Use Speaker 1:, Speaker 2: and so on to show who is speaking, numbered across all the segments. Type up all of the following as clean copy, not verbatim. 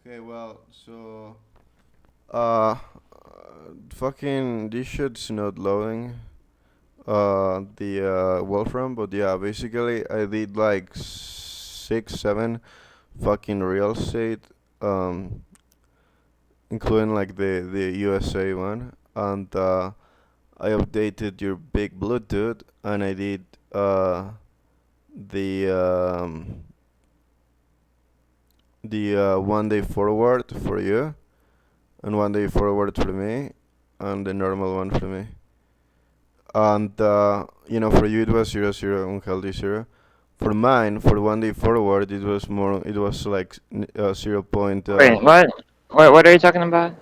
Speaker 1: Okay, well, so uh, fucking this shit's not loading. The Wolfram, but yeah, basically I did like six, seven fucking real estate, um, including like the USA one, and I updated your big Bluetooth, and I did the um the 1 day forward for you, and 1 day forward for me, and the normal one for me. And for you it was 0 0 unhealthy 0. For mine, for 1 day forward, it was more. It was like 0.
Speaker 2: Wait, what? What are you talking about?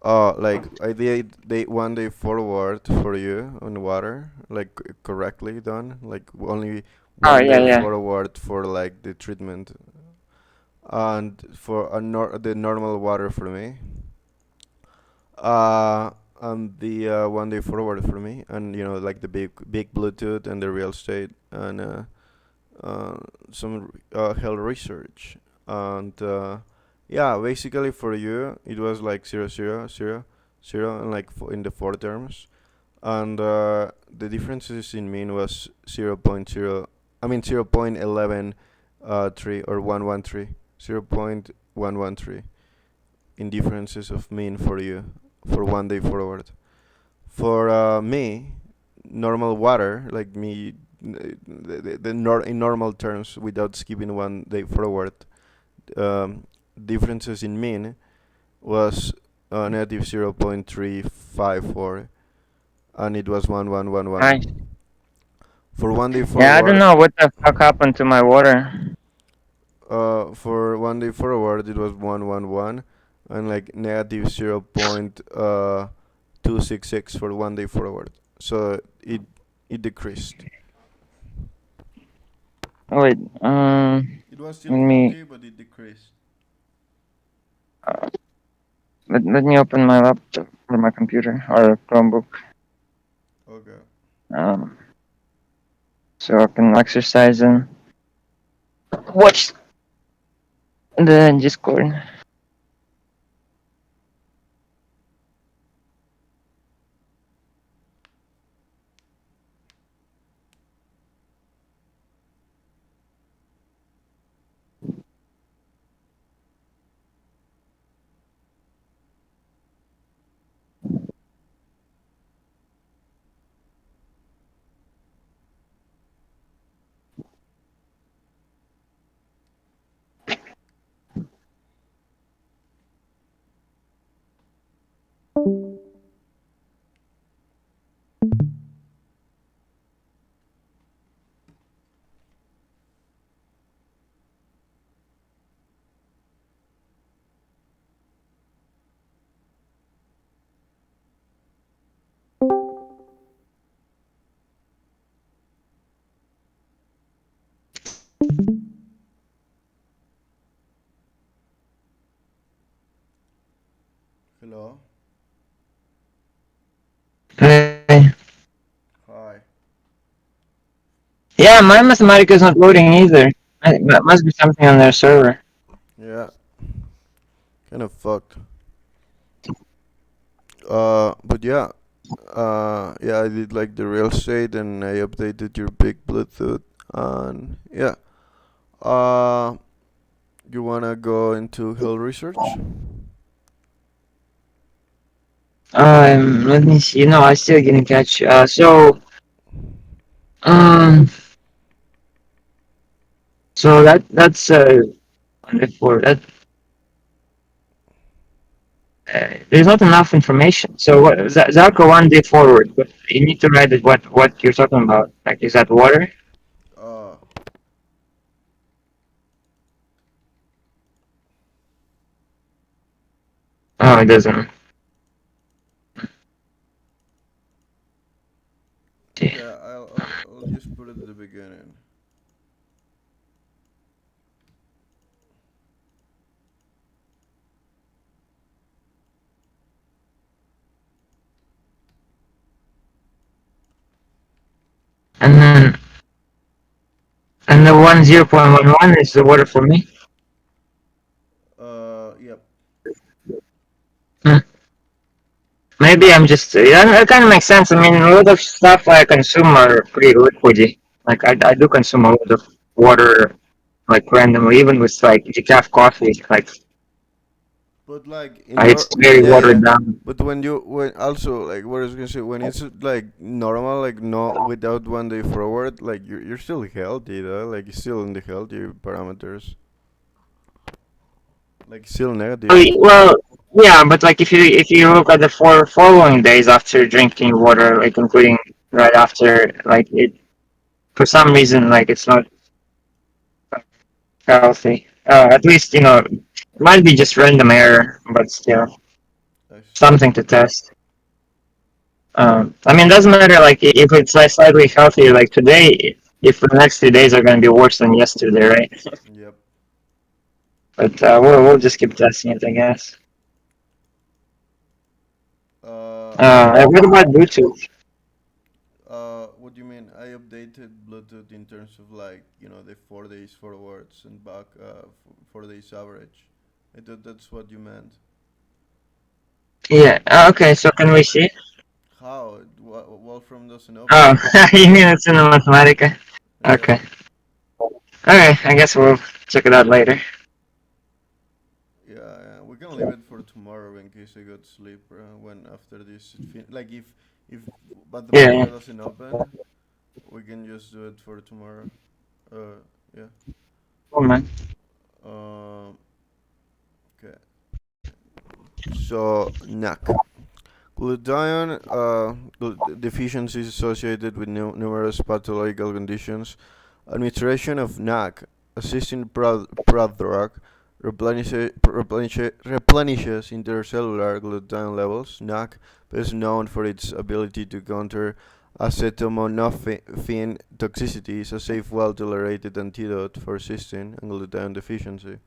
Speaker 1: Like I did 1 day forward for you on water, like correctly done. Like only
Speaker 2: Oh,
Speaker 1: one
Speaker 2: yeah,
Speaker 1: day
Speaker 2: yeah.
Speaker 1: forward for like the treatment, and for the normal water for me. Uh, and the 1 day forward for me, and like the big Bluetooth and the real estate and uh, some health research, and yeah, basically for you it was like 0 0 0 0 and like in the four terms, and the differences in mean was 0.0. I mean 0.11 3 or 113 0.113 in differences of mean for you for 1 day forward. For me, normal water, like me, in normal terms, without skipping 1 day forward, um, differences in mean was negative 0.354, and it was
Speaker 2: Nice.
Speaker 1: 1111. For 1 day
Speaker 2: Yeah, I don't
Speaker 1: forward,
Speaker 2: know what the fuck happened to my water.
Speaker 1: it was 111, and like negative 266 for 1 day forward. So it decreased.
Speaker 2: Wait,
Speaker 1: It was still
Speaker 2: let me
Speaker 1: healthy, but it decreased.
Speaker 2: uh, let me open my laptop or my computer or Chromebook,
Speaker 1: Okay.
Speaker 2: um, so I can exercise and watch the Discord.
Speaker 1: Hello.
Speaker 2: Hey.
Speaker 1: Hi.
Speaker 2: Yeah, my Mathematica is not loading either. It must be something on their server.
Speaker 1: Yeah, kind of fucked. But yeah. Yeah, I did like the real estate, and I updated your big Bluetooth, and yeah. Uh, you wanna go into health research?
Speaker 2: Let me see. No, I still didn't catch. Um, so that's for that. There's not enough information. So what Zarko 1 day forward, but you need to write it what you're talking about. Like, is that water?
Speaker 1: Uh,
Speaker 2: Oh, it doesn't.
Speaker 1: okay, I'll just put it at the beginning.
Speaker 2: And then and the 10.11 is the water for me.
Speaker 1: Yep.
Speaker 2: Hmm. Maybe I'm just yeah, it kind of makes sense. I mean, a lot of stuff I consume are pretty liquidy. Like I do consume a lot of water, like randomly, even with like decaf coffee. Like
Speaker 1: But like in
Speaker 2: it's very
Speaker 1: yeah, yeah.
Speaker 2: watered down.
Speaker 1: But when also like what I was gonna say, when it's like normal, like no without 1 day forward, like you're still healthy though, like you're still in the healthy parameters, like still negative.
Speaker 2: Well, yeah, but like if you look at the four following days after drinking water, like including right after, like it for some reason like it's not healthy. At least might be just random error, but still
Speaker 1: I see.
Speaker 2: something to test. I mean, it doesn't matter like if it's like slightly healthier like today. If the next 2 days are going to be worse than yesterday, right?
Speaker 1: Yep.
Speaker 2: But we'll just keep testing it, I guess. What about Bluetooth?
Speaker 1: What do you mean? I updated Bluetooth in terms of like the 4 days forwards and back 4 days average. I thought that's what you meant.
Speaker 2: Yeah. Okay. So can we see?
Speaker 1: How? Wolfram doesn't
Speaker 2: Oh,
Speaker 1: open.
Speaker 2: you mean it's in the Mathematica?
Speaker 1: Yeah.
Speaker 2: Okay. Alright, I guess we'll check it out later.
Speaker 1: Yeah, yeah, we can leave it for tomorrow in case I got sleep. When after this, like if
Speaker 2: Yeah, yeah.
Speaker 1: Mathematica doesn't open, we can just do it for tomorrow. Yeah.
Speaker 2: Oh man.
Speaker 1: Um. Okay. So NAC. Glutathione deficiency is associated with numerous pathological conditions. Administration of NAC, assisting prodrug, replenishes intercellular glutathione levels. NAC is known for its ability to counter acetaminophen toxicity, is a safe, well-tolerated antidote for cystine and glutathione deficiency.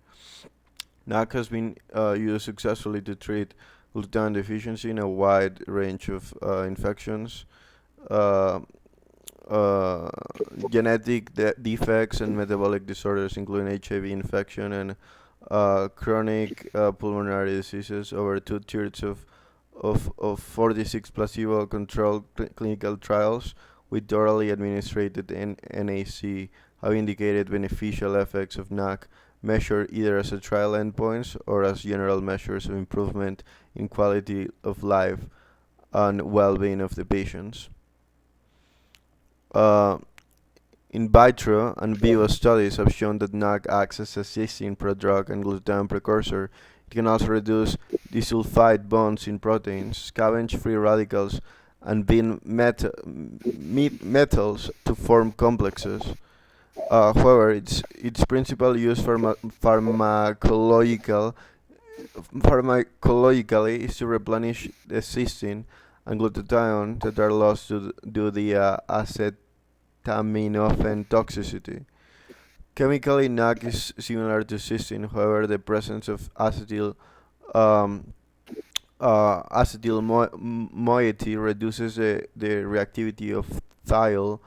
Speaker 1: NAC has been used successfully to treat glutathione deficiency in a wide range of infections, uh, uh, genetic defects, and metabolic disorders, including HIV infection and chronic pulmonary diseases. Over two-thirds of 46 placebo-controlled clinical trials with orally administered NAC have indicated beneficial effects of NAC, measured either as a trial endpoints or as general measures of improvement in quality of life and well-being of the patients. Uh, In vitro and vivo studies have shown that NAC acts as a cysteine prodrug and glutathione precursor. It can also reduce disulfide bonds in proteins, scavenge free radicals, and bind metals to form complexes. However, its principal use pharmacologically is to replenish the cysteine and glutathione that are lost due to the acetaminophen toxicity. Chemically, NAC is similar to cysteine. However, the presence of um, acetyl moiety reduces the reactivity of thiol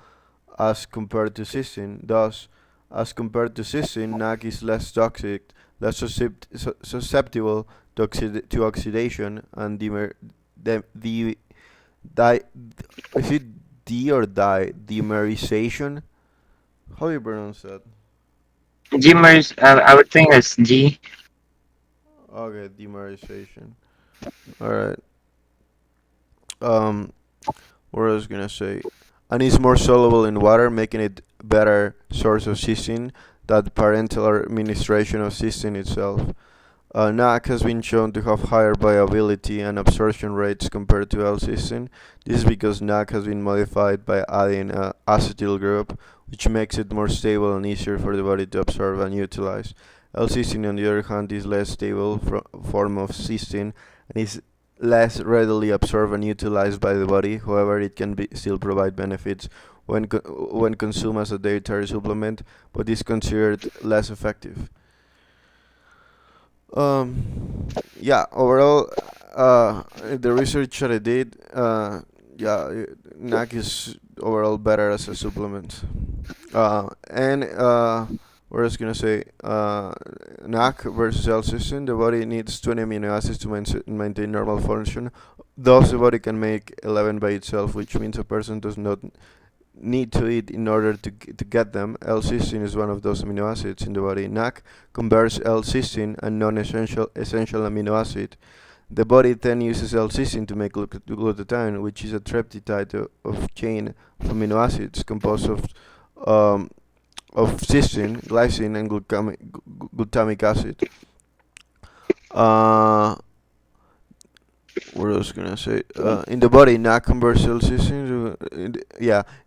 Speaker 1: as compared to cysteine. Thus, as compared to cysteine, NAC is less toxic, less susceptible to oxidation and the di, is it D or dimerization? How do you pronounce that?
Speaker 2: Gmers, I would think it's G.
Speaker 1: Okay, dimerization. All right. Um, what I was gonna say, and it's more soluble in water, making it better source of cysteine than parenteral administration of cysteine itself. NAC has been shown to have higher viability and absorption rates compared to L-cysteine. This is because NAC has been modified by adding a acetyl group, which makes it more stable and easier for the body to absorb and utilize. L-cysteine, on the other hand, is less stable form of cysteine and is less readily absorbed and utilized by the body. However, it can still provide benefits when consumed as a dietary supplement, but is considered less effective. Yeah, overall, the research that I did, yeah, NAC is overall better as a supplement. And what I was gonna say, NAC versus L-cysteine, the body needs 20 amino acids to maintain normal function. Thus, the body can make 11 by itself, which means a person does not need to eat in order to get them. L-cysteine is one of those amino acids in the body. NAC converts L-cysteine, a non-essential essential amino acid. The body then uses L-cysteine to make glutathione, which is a tripeptide of chain of amino acids composed um, of cysteine, glycine, and glutamic acid. Uh, what I was gonna say? In the body, NAC converts L-cysteine. In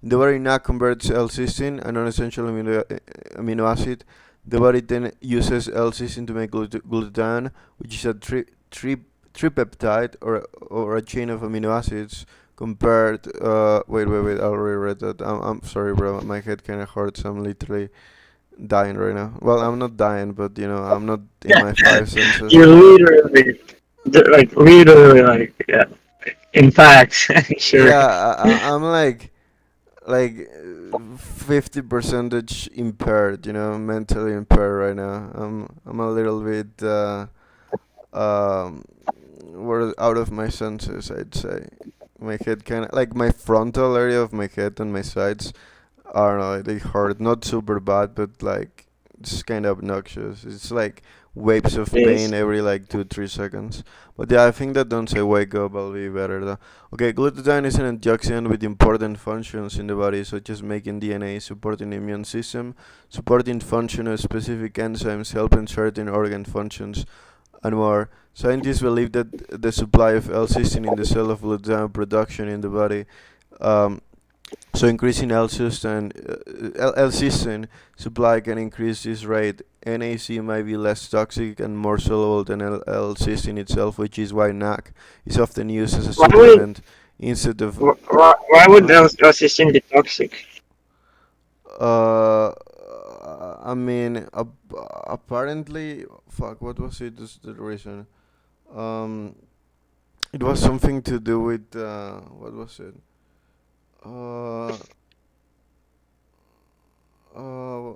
Speaker 1: the body, NAC converts L-cysteine, a non-essential amino acid. The body then uses L-cysteine to make glutathione, which is a tripeptide or a chain of amino acids. Compared, wait, I already read that. I'm sorry, bro. My head kind of hurts. I'm literally dying right now. Well, I'm not dying, but I'm not in my five senses
Speaker 2: You
Speaker 1: right now.
Speaker 2: literally, literally, yeah. In fact, sure.
Speaker 1: Yeah, I'm like 50 percentage impaired, mentally impaired right now. I'm a little bit um out of my senses, I'd say. My head kind of like my frontal area of my head and my sides. I don't know, they hurt. Not super bad, but like it's kind of obnoxious. It's like waves of pain
Speaker 2: Yes.
Speaker 1: every like 2-3 seconds. But yeah, I think that once I wake up, I'll be better though. Okay, glutathione is an antioxidant with important functions in the body, such as making DNA, supporting the immune system, supporting function of specific enzymes, helping certain organ functions, and more. Scientists believe that the supply of L-cysteine in the cell of glutathione production in the body, um, so increasing L-cysteine supply can increase this rate. NAC might be less toxic and more soluble than L-cysteine itself, which is why NAC is often used as a
Speaker 2: Why would
Speaker 1: supplement instead of.
Speaker 2: why would
Speaker 1: Huh?
Speaker 2: those assistant be toxic?
Speaker 1: Uh, I mean, apparently, fuck. What was it? This the reason. Um, it was something to do with what was it? Uh, uh,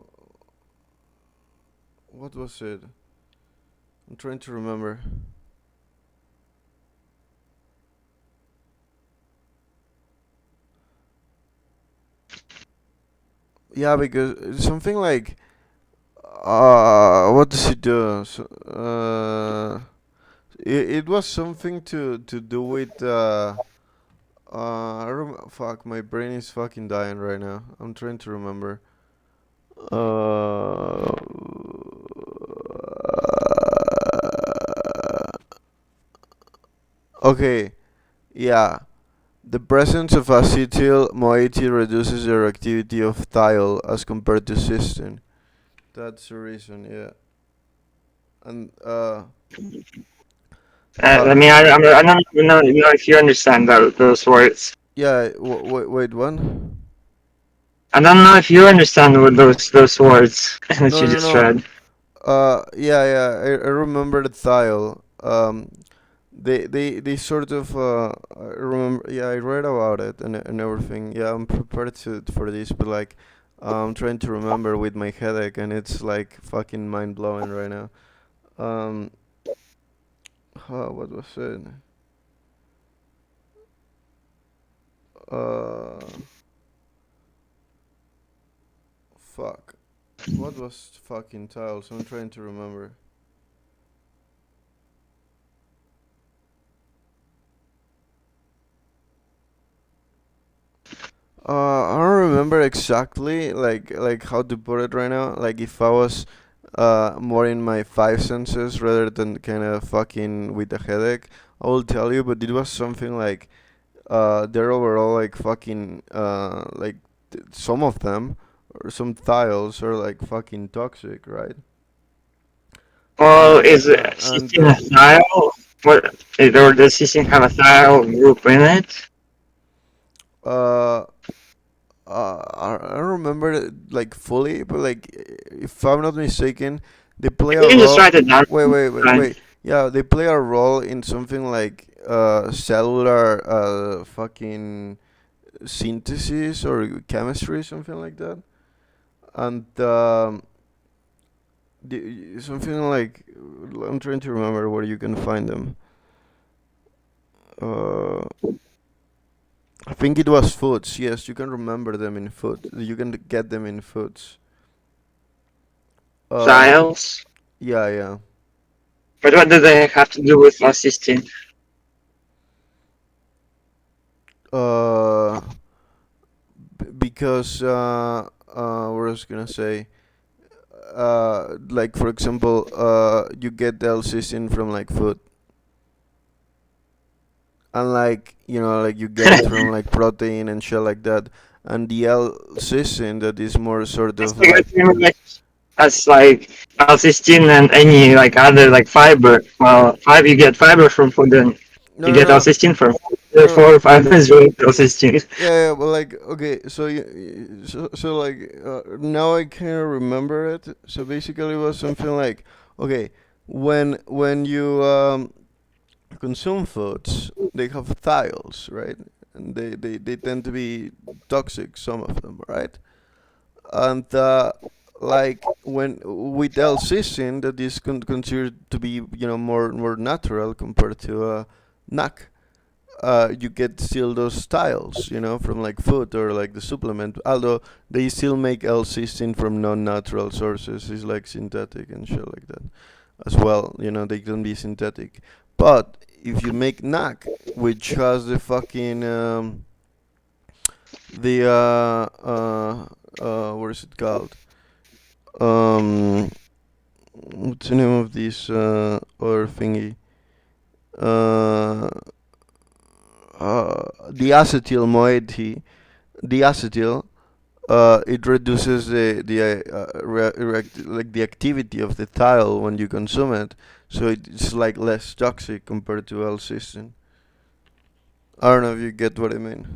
Speaker 1: what was it? I'm trying to remember. Yeah, because it's something like what does it do? It was something to do with fuck, my brain is fucking dying right now. I'm trying to remember. Uh, okay, yeah. The presence of acetyl moiety reduces the reactivity of thiol as compared to cysteine. That's the reason, yeah. And
Speaker 2: I
Speaker 1: fuck.
Speaker 2: mean, I don't know if you understand those words.
Speaker 1: Yeah, wait, what?
Speaker 2: I don't know if you understand what those words that
Speaker 1: No,
Speaker 2: you
Speaker 1: no,
Speaker 2: just
Speaker 1: no.
Speaker 2: read.
Speaker 1: Yeah. I remember the thiol. They sort of. I remember. Yeah, I read about it and everything. Yeah, I'm prepared for this, but like, I'm trying to remember with my headache, and it's like fucking mind blowing right now. Um, what was it? Uh, fuck. What was fucking tiles? I'm trying to remember. I don't remember exactly like how to put it right now. Like if I was more in my five senses rather than kind of fucking with a headache, I will tell you. But it was something like they're overall like fucking like some of them or some tiles are like fucking toxic, right?
Speaker 2: Well, is
Speaker 1: And
Speaker 2: cysteine a thiol? What, or does cysteine have a thiol group in it?
Speaker 1: uh I don't remember it like fully, but like if I'm not mistaken, they play
Speaker 2: You
Speaker 1: a
Speaker 2: can just
Speaker 1: role.
Speaker 2: write it down. Right.
Speaker 1: Wait. Yeah, they play a role in something like cellular fucking synthesis or chemistry, something like that. And Something like, I'm trying to remember where you can find them. Uh, I think it was foods. Yes, you can remember them in food. You can get them in foods. Uh,
Speaker 2: Thiols.
Speaker 1: yeah, yeah.
Speaker 2: But what do they have to do with cystine?
Speaker 1: Uh, because what I was gonna say, like for example, you get the L-cysteine from like food, and like like you get it from like protein and shit like that, and the L-cysteine that is more sort
Speaker 2: It's
Speaker 1: of
Speaker 2: like,
Speaker 1: like.
Speaker 2: as like cystine and any like other like fiber. Well, fiber you get fiber from food, and
Speaker 1: No,
Speaker 2: you
Speaker 1: no,
Speaker 2: get
Speaker 1: no,
Speaker 2: cystine from food.
Speaker 1: no.
Speaker 2: Therefore, fiber is really cystine.
Speaker 1: Yeah, yeah, but like, okay, so so like, now I kind of remember it. So basically, it was something like, okay, when you consume foods, they have thiols, right? And they tend to be toxic, some of them, right? And like when with L-cysteine, that is considered to be more natural compared to NAC. You get still those styles, from like food or like the supplement. Although they still make L-cysteine from non-natural sources, it's like synthetic and shit like that as well. They can be synthetic. But if you make NAC, which has the fucking the what is it called? Um, what's the name of this other thingy? Uh, the acetyl moiety, the acetyl, it reduces like the activity of the thiol when you consume it, so it's like less toxic compared to L-cysteine. I don't know if you get what I mean.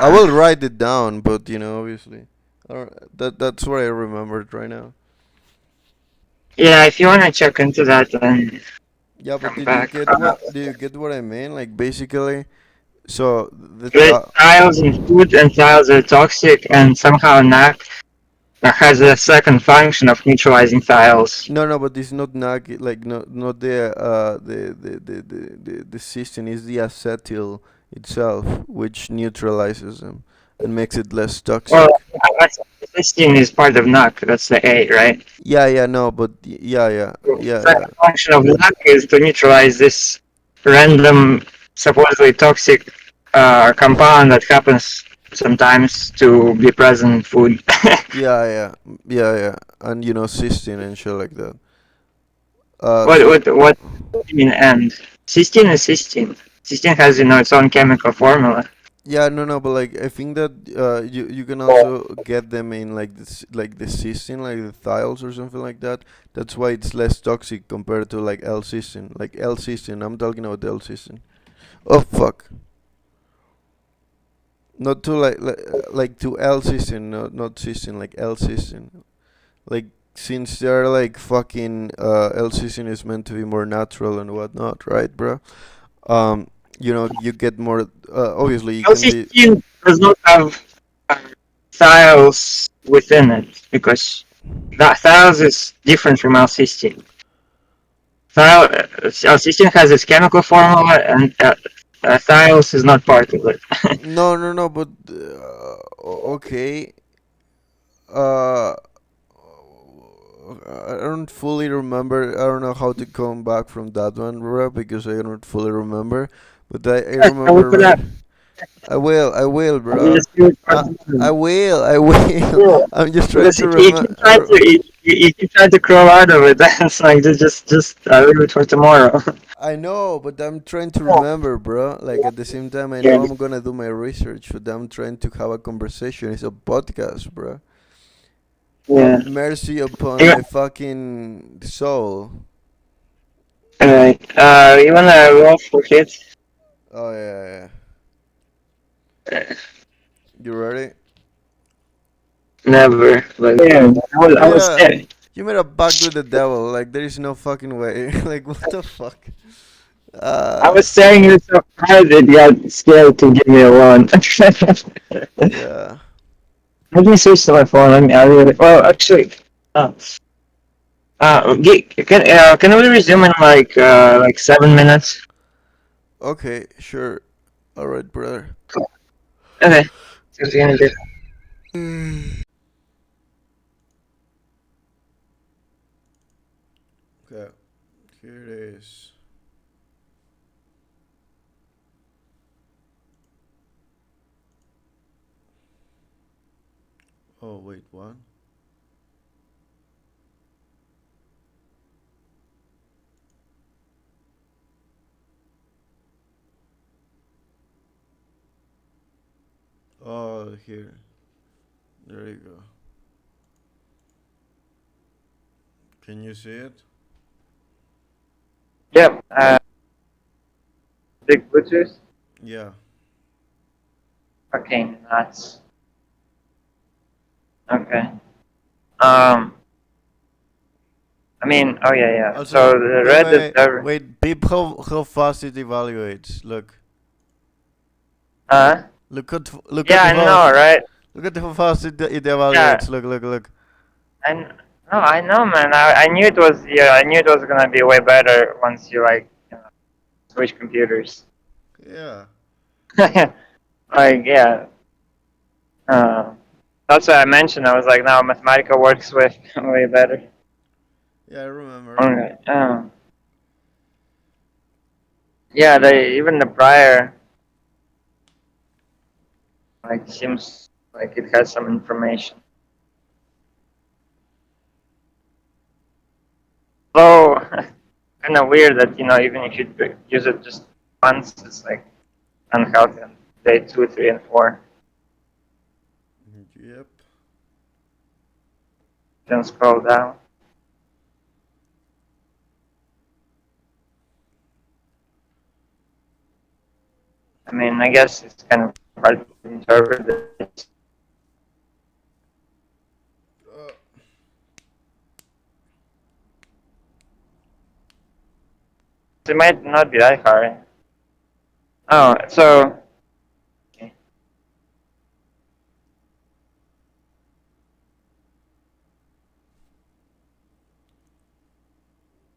Speaker 1: I
Speaker 2: Ah,
Speaker 1: will write it down, but obviously, that's what I remembered right now.
Speaker 2: yeah. If you wanna check into that, then
Speaker 1: Yeah, but
Speaker 2: come back.
Speaker 1: did you get what I mean? Like basically, so the
Speaker 2: With tiles in food and tiles are toxic, and somehow NAC has a second function of neutralizing tiles.
Speaker 1: no, no, but it's not nag like not the cystine is the acetyl itself, which neutralizes them and makes it less
Speaker 2: Well,
Speaker 1: toxic.
Speaker 2: cystine is part of NAC. That's the A, right?
Speaker 1: Yeah, yeah, no, but yeah, yeah,
Speaker 2: The
Speaker 1: yeah, yeah,
Speaker 2: second function of NAC is to neutralize this random, supposedly toxic compound that happens sometimes to be present in food.
Speaker 1: yeah, yeah, yeah, yeah, and cystine and shit like that.
Speaker 2: what
Speaker 1: So
Speaker 2: what what do you mean and? Cystine is cystine. Cystine has its own chemical formula.
Speaker 1: yeah, no, no, but like I think that you can also get them in like this like the cystine, like the thiols or something like that. That's why it's less toxic compared to like L-cysteine. Like L-cysteine, I'm talking about L-cysteine. Oh fuck. Not to like to L-cysteine, not cysteine, like L-cysteine. Like since they're like fucking L-cysteine is meant to be more natural and whatnot, right, bro? Um, you get more. Obviously, you can be.
Speaker 2: L-cysteine does not have uh, thiols within it because that thiols is different from L-cysteine. L-cysteine has its chemical formula, and thiols is not part of it.
Speaker 1: No, no, no, but okay. Uh, I don't fully remember. I don't know how to come back from that one, bro, because I don't fully remember. But I
Speaker 2: Yes, I look
Speaker 1: remember
Speaker 2: it up.
Speaker 1: I will,
Speaker 2: You
Speaker 1: bro.
Speaker 2: just do it for
Speaker 1: I
Speaker 2: fun.
Speaker 1: will, I will.
Speaker 2: Yeah.
Speaker 1: I'm just trying
Speaker 2: Because
Speaker 1: to
Speaker 2: if you try to
Speaker 1: remember.
Speaker 2: if you try to crawl out of it, then it's like just leave it for tomorrow.
Speaker 1: I know, but I'm trying to remember, bro. Like at the same time, I
Speaker 2: Yeah,
Speaker 1: know I'm gonna do my research, but I'm trying to have a conversation. It's a podcast, bro.
Speaker 2: yeah.
Speaker 1: Mercy upon
Speaker 2: Yeah.
Speaker 1: my fucking soul.
Speaker 2: Alright. You wanna roll for it?
Speaker 1: Oh yeah, yeah. You ready?
Speaker 2: Never. But yeah,
Speaker 1: You
Speaker 2: I
Speaker 1: made
Speaker 2: was
Speaker 1: a
Speaker 2: scared.
Speaker 1: you made a pact with the devil. Like there is no fucking way. Like what the fuck?
Speaker 2: I
Speaker 1: Uh,
Speaker 2: was staring you so hard it got scared to give me a one.
Speaker 1: yeah.
Speaker 2: Let me switch to my phone. Well, actually, uh, can we resume in like 7 minutes?
Speaker 1: Okay, sure. Alright, brother.
Speaker 2: Okay. See you in a bit.
Speaker 1: Okay, here it is. Oh, wait, what? Oh, here. There you go. Can you see it?
Speaker 2: Yep. Big Bluetooth.
Speaker 1: Yeah.
Speaker 2: Okay, that's okay. Um, I mean, oh yeah, yeah. So
Speaker 1: Also,
Speaker 2: the red is ever.
Speaker 1: wait, beep how fast it evaluates.
Speaker 2: Uh,
Speaker 1: Look at
Speaker 2: yeah,
Speaker 1: the
Speaker 2: I
Speaker 1: fast,
Speaker 2: know, right?
Speaker 1: look at how fast it
Speaker 2: Yeah,
Speaker 1: evaluates. Look.
Speaker 2: and no, I know, man. I knew it was. Yeah, I knew it was gonna be way better once you switch computers.
Speaker 1: Yeah.
Speaker 2: Like, yeah. Uh, that's why I mentioned. I was like, now Mathematica works with way better.
Speaker 1: Yeah, I remember.
Speaker 2: Okay. Yeah, even the prior like seems like it has some information. Though, kind of weird that even if you use it just once, it's like unhealthy on day 2, 3, and 4.
Speaker 1: Yep.
Speaker 2: Then scroll down. I mean, I guess it's kind of hard to interpret it.
Speaker 1: Uh,
Speaker 2: It might not be that hard. Oh, so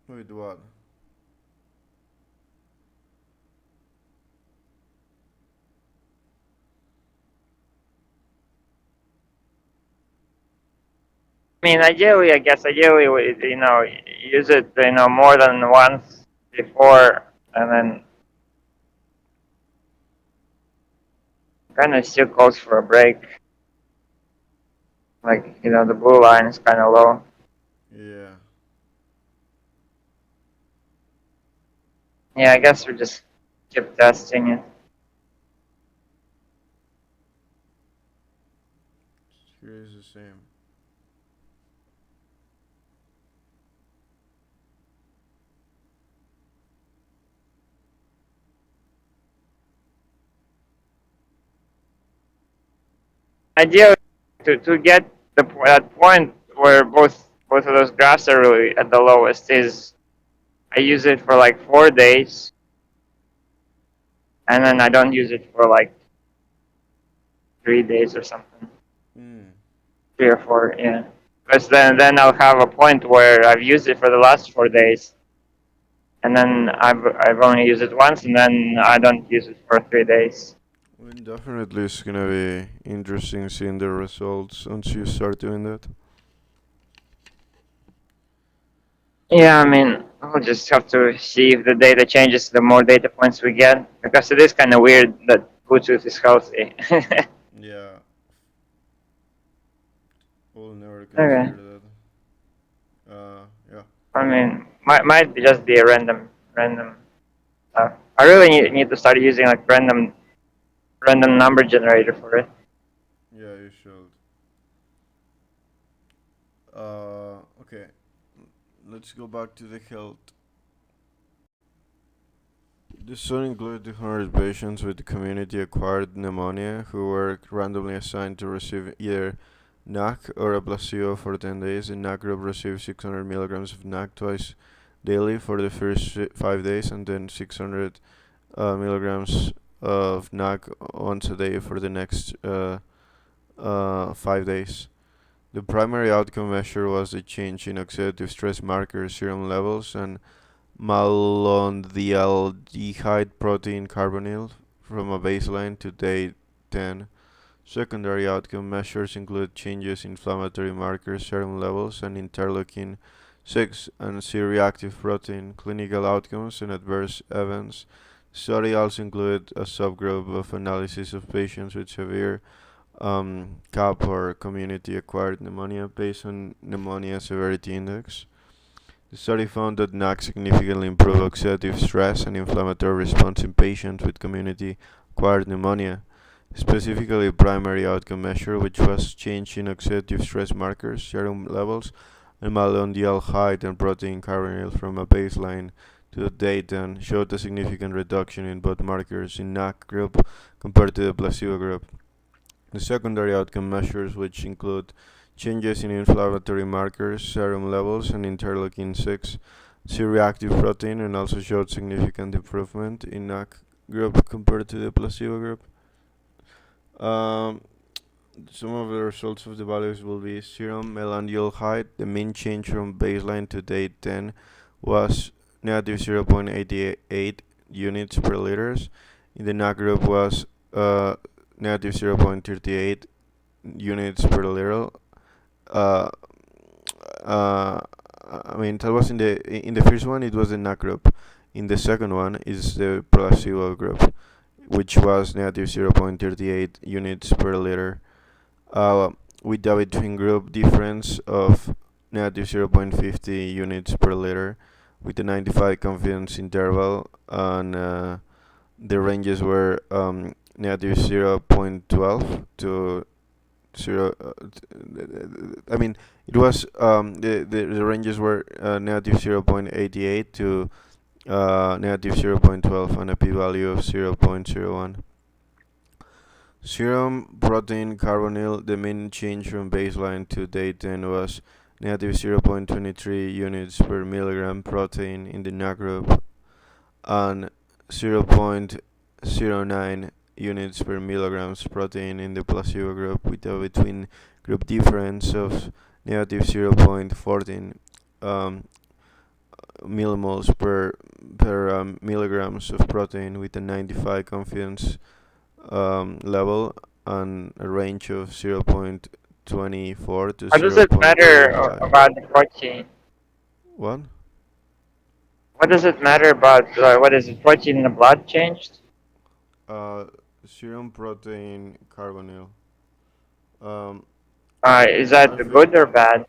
Speaker 1: wait, what?
Speaker 2: I mean, ideally, use it, more than once before, and then kind of still calls for a break. Like, the blue line is kind of low.
Speaker 1: Yeah.
Speaker 2: Yeah, I guess we just keep testing it.
Speaker 1: Here is the same.
Speaker 2: Ideally, to get that point where both of those graphs are really at the lowest is I use it for like 4 days, and then I don't use it for like 3 days or something.
Speaker 1: Hmm.
Speaker 2: 3 or 4, yeah. Because then I'll have a point where I've used it for the last 4 days, and then I've only used it once, and then I don't use it for 3 days.
Speaker 1: Well, definitely it's gonna be interesting seeing the results once you start doing that.
Speaker 2: Yeah, I mean, we'll just have to see if the data changes the more data points we get, because it is kind of weird that Bluetooth is healthy.
Speaker 1: Yeah. We'll never
Speaker 2: Okay.
Speaker 1: consider that. Yeah.
Speaker 2: I mean, might just be a random stuff. I really need to start using like random number generator for it.
Speaker 1: Yeah, you should. Okay. Let's go back to the health. This study included 200 patients with community-acquired pneumonia who were randomly assigned to receive either NAC or a placebo for 10 days. The NAC group received 600 milligrams of NAC twice daily for the first 5 days, and then 600 milligrams of NAC once a day for the next 5 days. The primary outcome measure was the change in oxidative stress markers, serum levels, and malondialdehyde protein carbonyl from a baseline to day 10. Secondary outcome measures include changes in inflammatory markers, serum levels, and interleukin 6 and C-reactive protein. Clinical outcomes and adverse events. The study also included a subgroup of analysis of patients with severe CAP or community-acquired pneumonia based on pneumonia severity index. The study found that NAC significantly improved oxidative stress and inflammatory response in patients with community-acquired pneumonia. Specifically, primary outcome measure, which was change in oxidative stress markers, serum levels, and malondialdehyde and protein carbonyl from a baseline to day 10, showed a significant reduction in both markers in NAC group compared to the placebo group. The secondary outcome measures, which include changes in inflammatory markers, serum levels, and interleukin 6, C-reactive protein, and also showed significant improvement in NAC group compared to the placebo group. Um, some of the results of the values will be serum malondialdehyde. The mean change from baseline to day 10 was negative 0.88 units per liters. In the NAC group was negative 0.38 units per liter. Uh, uh, I mean, that was in the first one. It was the NAC group. In the second one is the placebo group, which was negative 0.38 units per liter, uh, with a between group difference of negative 0.50 units per liter, with a 95 confidence interval, and the ranges were negative 0.12 to 0. I mean, it was the ranges were negative 0.88 to negative 0.12 and a p-value of 0.01. Serum protein carbonyl, the mean change from baseline to day 10 was negative 0.23 units per milligram protein in the NAC group and 0.09 units per milligrams protein in the placebo group, with a between group difference of negative 0.14 um, millimoles per milligrams of protein, with a 95 confidence level and a range of 0.24 to
Speaker 2: What does it matter
Speaker 1: 0.35.
Speaker 2: about the protein?
Speaker 1: What?
Speaker 2: What does it matter about what is it? Protein in the blood changed?
Speaker 1: Uh, Serum protein carbonyl. Um,
Speaker 2: Is that
Speaker 1: I think
Speaker 2: good or bad?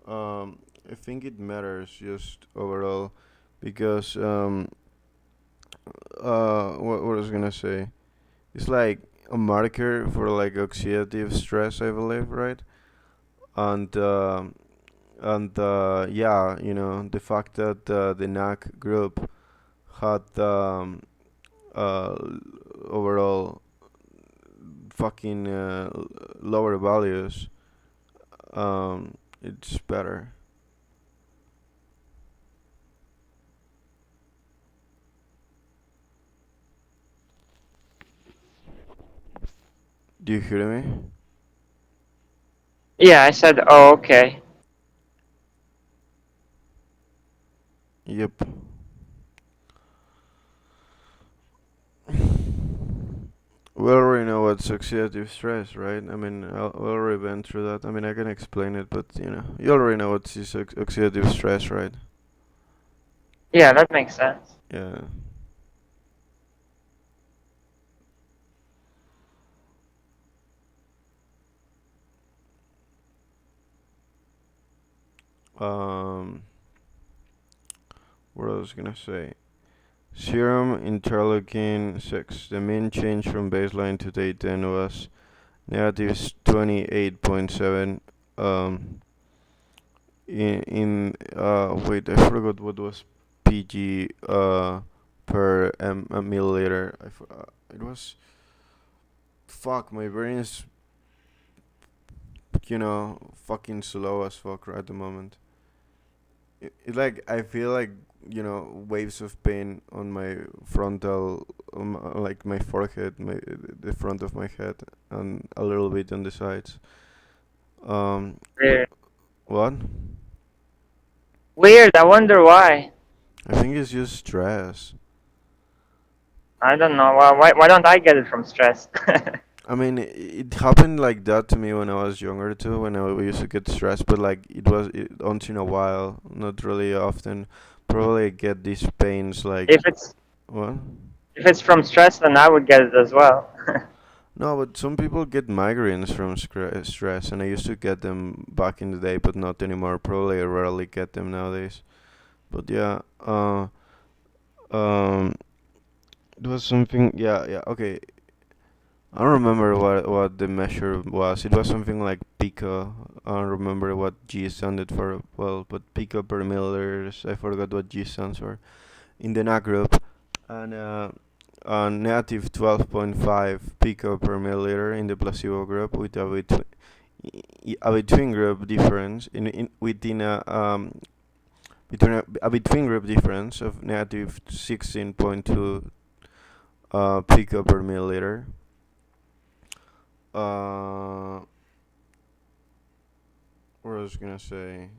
Speaker 1: I think it matters just overall because what I was gonna say, it's like a marker for like oxidative stress, I believe, right? And yeah, the fact that the NAC group had uh, overall fucking lower values, it's better. Do you hear me?
Speaker 2: Yeah, I said, oh, okay.
Speaker 1: Yep. We already know what's oxidative stress, right? I mean, we already went through that. I mean, I can explain it, but you already know what is oxidative stress, right?
Speaker 2: Yeah, that makes sense.
Speaker 1: Yeah. Um, what I was gonna say? Serum interleukin 6. The mean change from baseline to day 10 was negative 28.7. Wait, I forgot what was PG per milliliter. It was, fuck, my brain is fucking slow as fuck right at the moment. Like I feel like waves of pain on my frontal, like my forehead, the front of my head, and a little bit on the sides. But
Speaker 2: Weird.
Speaker 1: what?
Speaker 2: Weird. I wonder why.
Speaker 1: I think it's just stress.
Speaker 2: I don't know. Why don't I get it from stress?
Speaker 1: I mean, it happened like that to me when I was younger too, when I used to get stressed, but like once in a while, not really often. Probably I get these pains like
Speaker 2: if it's
Speaker 1: what?
Speaker 2: if it's from stress, then I would get it as well.
Speaker 1: No, but some people get migraines from stress, and I used to get them back in the day, but not anymore. Probably I rarely get them nowadays. But yeah, um, it was something. Yeah, yeah. Okay, I don't remember what the measure was. It was something like pico. I don't remember what G standed for. Well, but pico per milliliters. I forgot what G stands for in the NA group, and negative 12.5 pico per milliliter in the placebo group with a between group difference in within a between group difference of negative 16.2 pico per milliliter. Uh, what I was gonna say?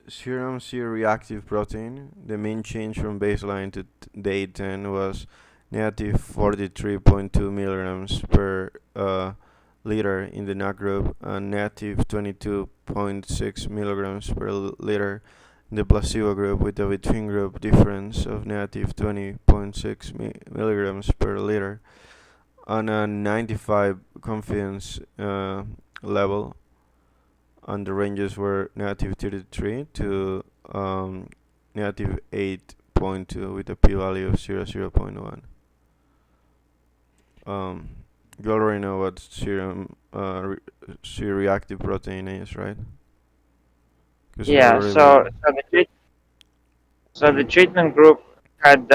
Speaker 1: Serum C-reactive protein. The mean change from baseline to day 10 was negative 43.2 milligrams per liter in the NAC group and negative 22.6 milligrams per liter in the placebo group, with a between group difference of negative 20.6 milligrams per liter on a 95 confidence level, and the ranges were negative 33 to negative 8.2 with a p-value of 0.1. Um, you already know what C-reactive protein is, right? Because we
Speaker 2: Yeah.
Speaker 1: already been.
Speaker 2: So the treatment group had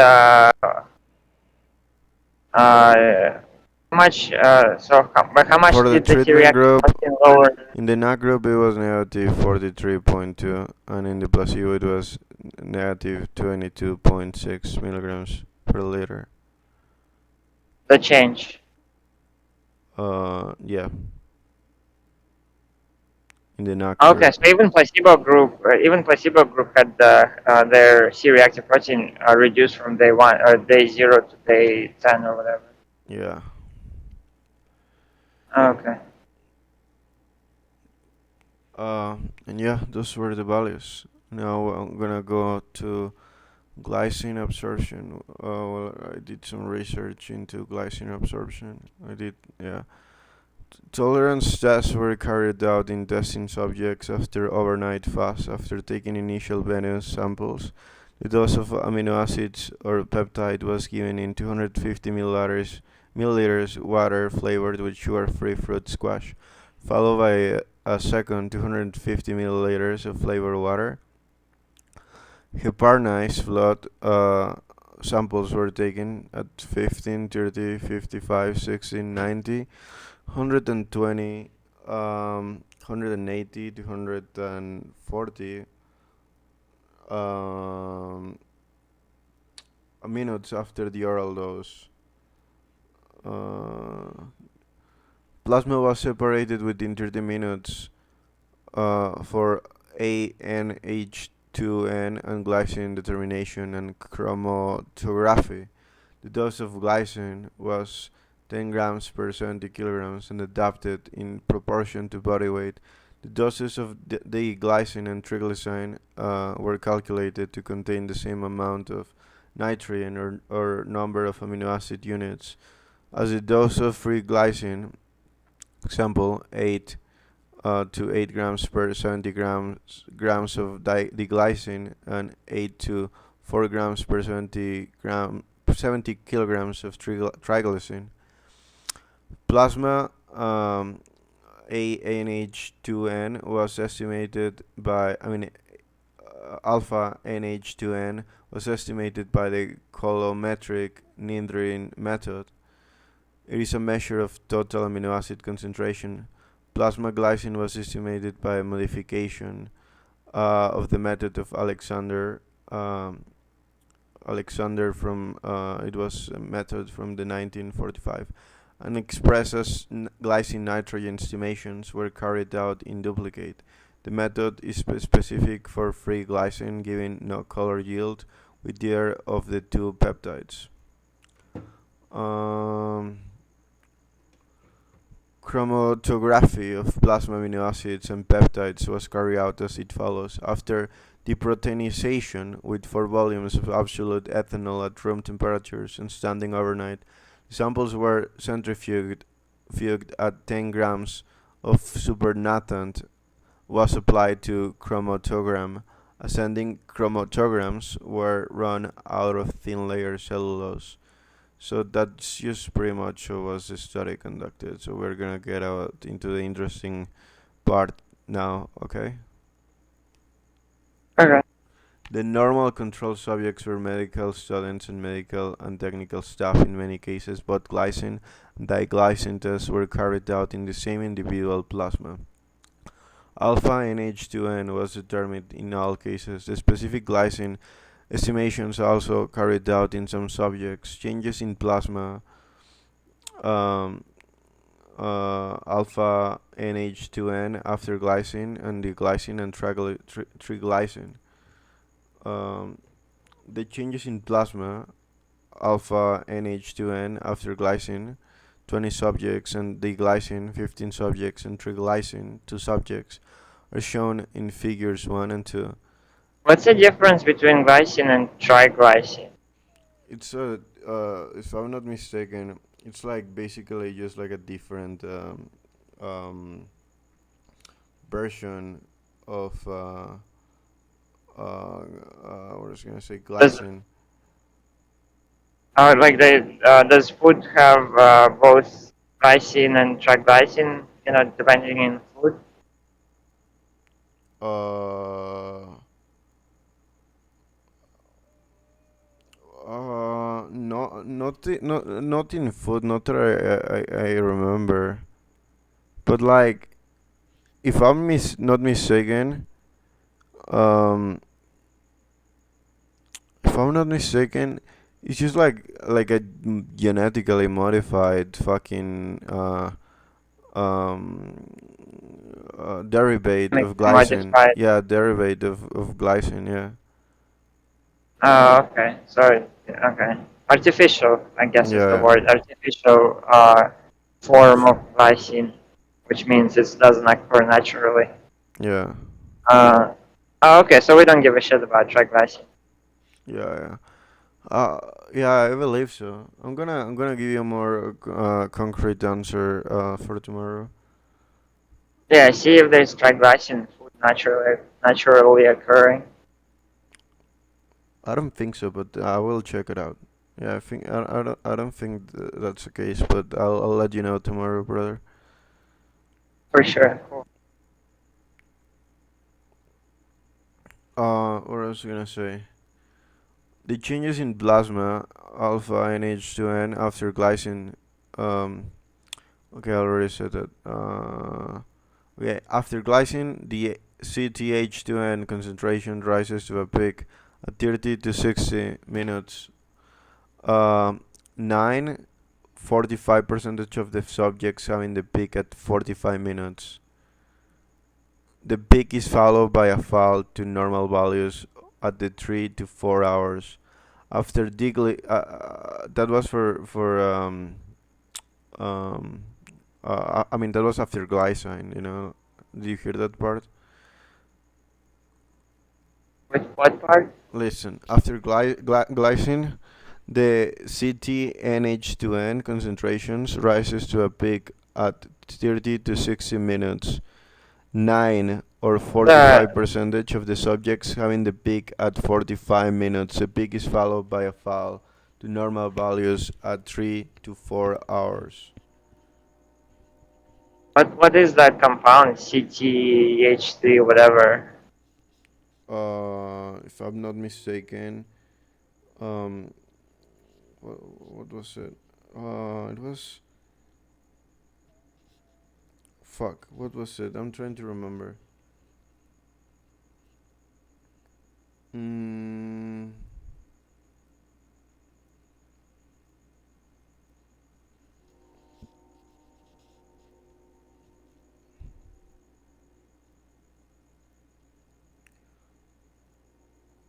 Speaker 2: how much by how much
Speaker 1: For the
Speaker 2: did the
Speaker 1: treatment
Speaker 2: C-reactive
Speaker 1: group,
Speaker 2: protein lower?
Speaker 1: in the NAC group it was negative 43.2, and in the placebo it was negative 22.6 milligrams per liter.
Speaker 2: The change.
Speaker 1: Yeah, in the NAC
Speaker 2: Okay,
Speaker 1: group.
Speaker 2: so even placebo group had their C-reactive protein reduced from day one or day 0 to day 10 or whatever.
Speaker 1: Yeah.
Speaker 2: Okay.
Speaker 1: Uh, and yeah, those were the values. Now I'm gonna go to glycine absorption. Well, I did some research into glycine absorption. I did, yeah. Tolerance tests were carried out in testing subjects after overnight fast after taking initial venous samples. The dose of amino acids or peptide was given in 250 milliliters water flavored with sugar-free fruit squash, followed by a second 250 milliliters of flavored water. Heparnized blood samples were taken at 15, 30, 55, 16, 90, 120, 180 to 140 um, minutes after the oral dose. Uh, Plasma was separated within 30 minutes for ANH2N and glycine determination and chromatography. The dose of glycine was 10 grams per 70 kilograms and adapted in proportion to body weight. The doses of the glycine and triglycine were calculated to contain the same amount of nitrogen or number of amino acid units as the dose of free glycine, example 8 to 8 grams per 70 grams of diglycine and 8 to 4 grams per 70 kilograms of triglycine. Plasma ANH2N was estimated by alpha NH2N was estimated by the colorimetric Nindrin method. It is a measure of total amino acid concentration. Plasma glycine was estimated by modification of the method of Um, Alexander from it was a method from the 1945, and expresses glycine nitrogen estimations were carried out in duplicate. The method is specific for free glycine, giving no color yield with either of the two peptides. Um, Chromatography of plasma amino acids and peptides was carried out as it follows. After deproteinization with 4 volumes of absolute ethanol at room temperatures and standing overnight, the samples were centrifuged at 10 grams of supernatant was applied to chromatogram. Ascending chromatograms were run out of thin layer cellulose. So that's just pretty much how was the study conducted. So we're gonna get out into the interesting part now, okay?
Speaker 2: Okay.
Speaker 1: The normal control subjects were medical students and medical and technical staff in many cases, but glycine and diglycine tests were carried out in the same individual plasma. Alpha NH2N was determined in all cases. The specific glycine estimations also carried out in some subjects. Changes in plasma um, alpha NH2N after glycine and the glycine and triglycine. Um, the changes in plasma alpha NH2N after glycine 20 subjects and the glycine 15 subjects and triglycine 2 subjects are shown in figures 1 and 2.
Speaker 2: What's the difference between glycine and triglycine?
Speaker 1: It's a if I'm not mistaken, it's like basically just like a different um, version of what was I gonna say
Speaker 2: Does
Speaker 1: glycine.
Speaker 2: does food have both glycine and triglycine? Depending in food.
Speaker 1: Uh, no, not in food, not that I remember. But like, if I'm not mistaken, um, if I'm not mistaken, it's just like a genetically modified fucking um derivative of glycine.
Speaker 2: Modified.
Speaker 1: Yeah, derivative of glycine. Yeah,
Speaker 2: Okay. Sorry. Okay. Artificial, I guess is the
Speaker 1: yeah,
Speaker 2: word. Artificial form of glycine, which means it doesn't occur naturally.
Speaker 1: yeah,
Speaker 2: Uh, okay. So we don't give a shit about triglycine.
Speaker 1: yeah, yeah. Uh, yeah, I believe so. I'm gonna give you a more concrete answer for tomorrow.
Speaker 2: Yeah. See if there's triglycine in food naturally occurring.
Speaker 1: I don't think so, but I will check it out. Yeah, I don't think that's the case, but I'll let you know tomorrow, brother.
Speaker 2: For sure. Cool.
Speaker 1: What else was I gonna say? The changes in plasma alpha NH2N after glycine. Um, okay, I already said that. Okay, after glycine, the CTH2N concentration rises to a peak at 30 to 60 minutes. Um, 9 45 percentage of the subjects having the peak at 45 minutes. The peak is followed by a fall to normal values at the 3 to 4 hours. After that was for um I mean that was after glycine, you know. Do you hear that part?
Speaker 2: Which what part?
Speaker 1: Listen, after glycine, the CTNH2N concentrations rises to a peak at 30 to 60 minutes. 9 or
Speaker 2: The
Speaker 1: 45 percentage of the subjects having the peak at 45 minutes. The peak is followed by a fall to normal values at 3 to 4 hours.
Speaker 2: what is that compound? CTH3 whatever.
Speaker 1: If I'm not mistaken, um, what was it? It was fuck. What was it? I'm trying to remember. Mm,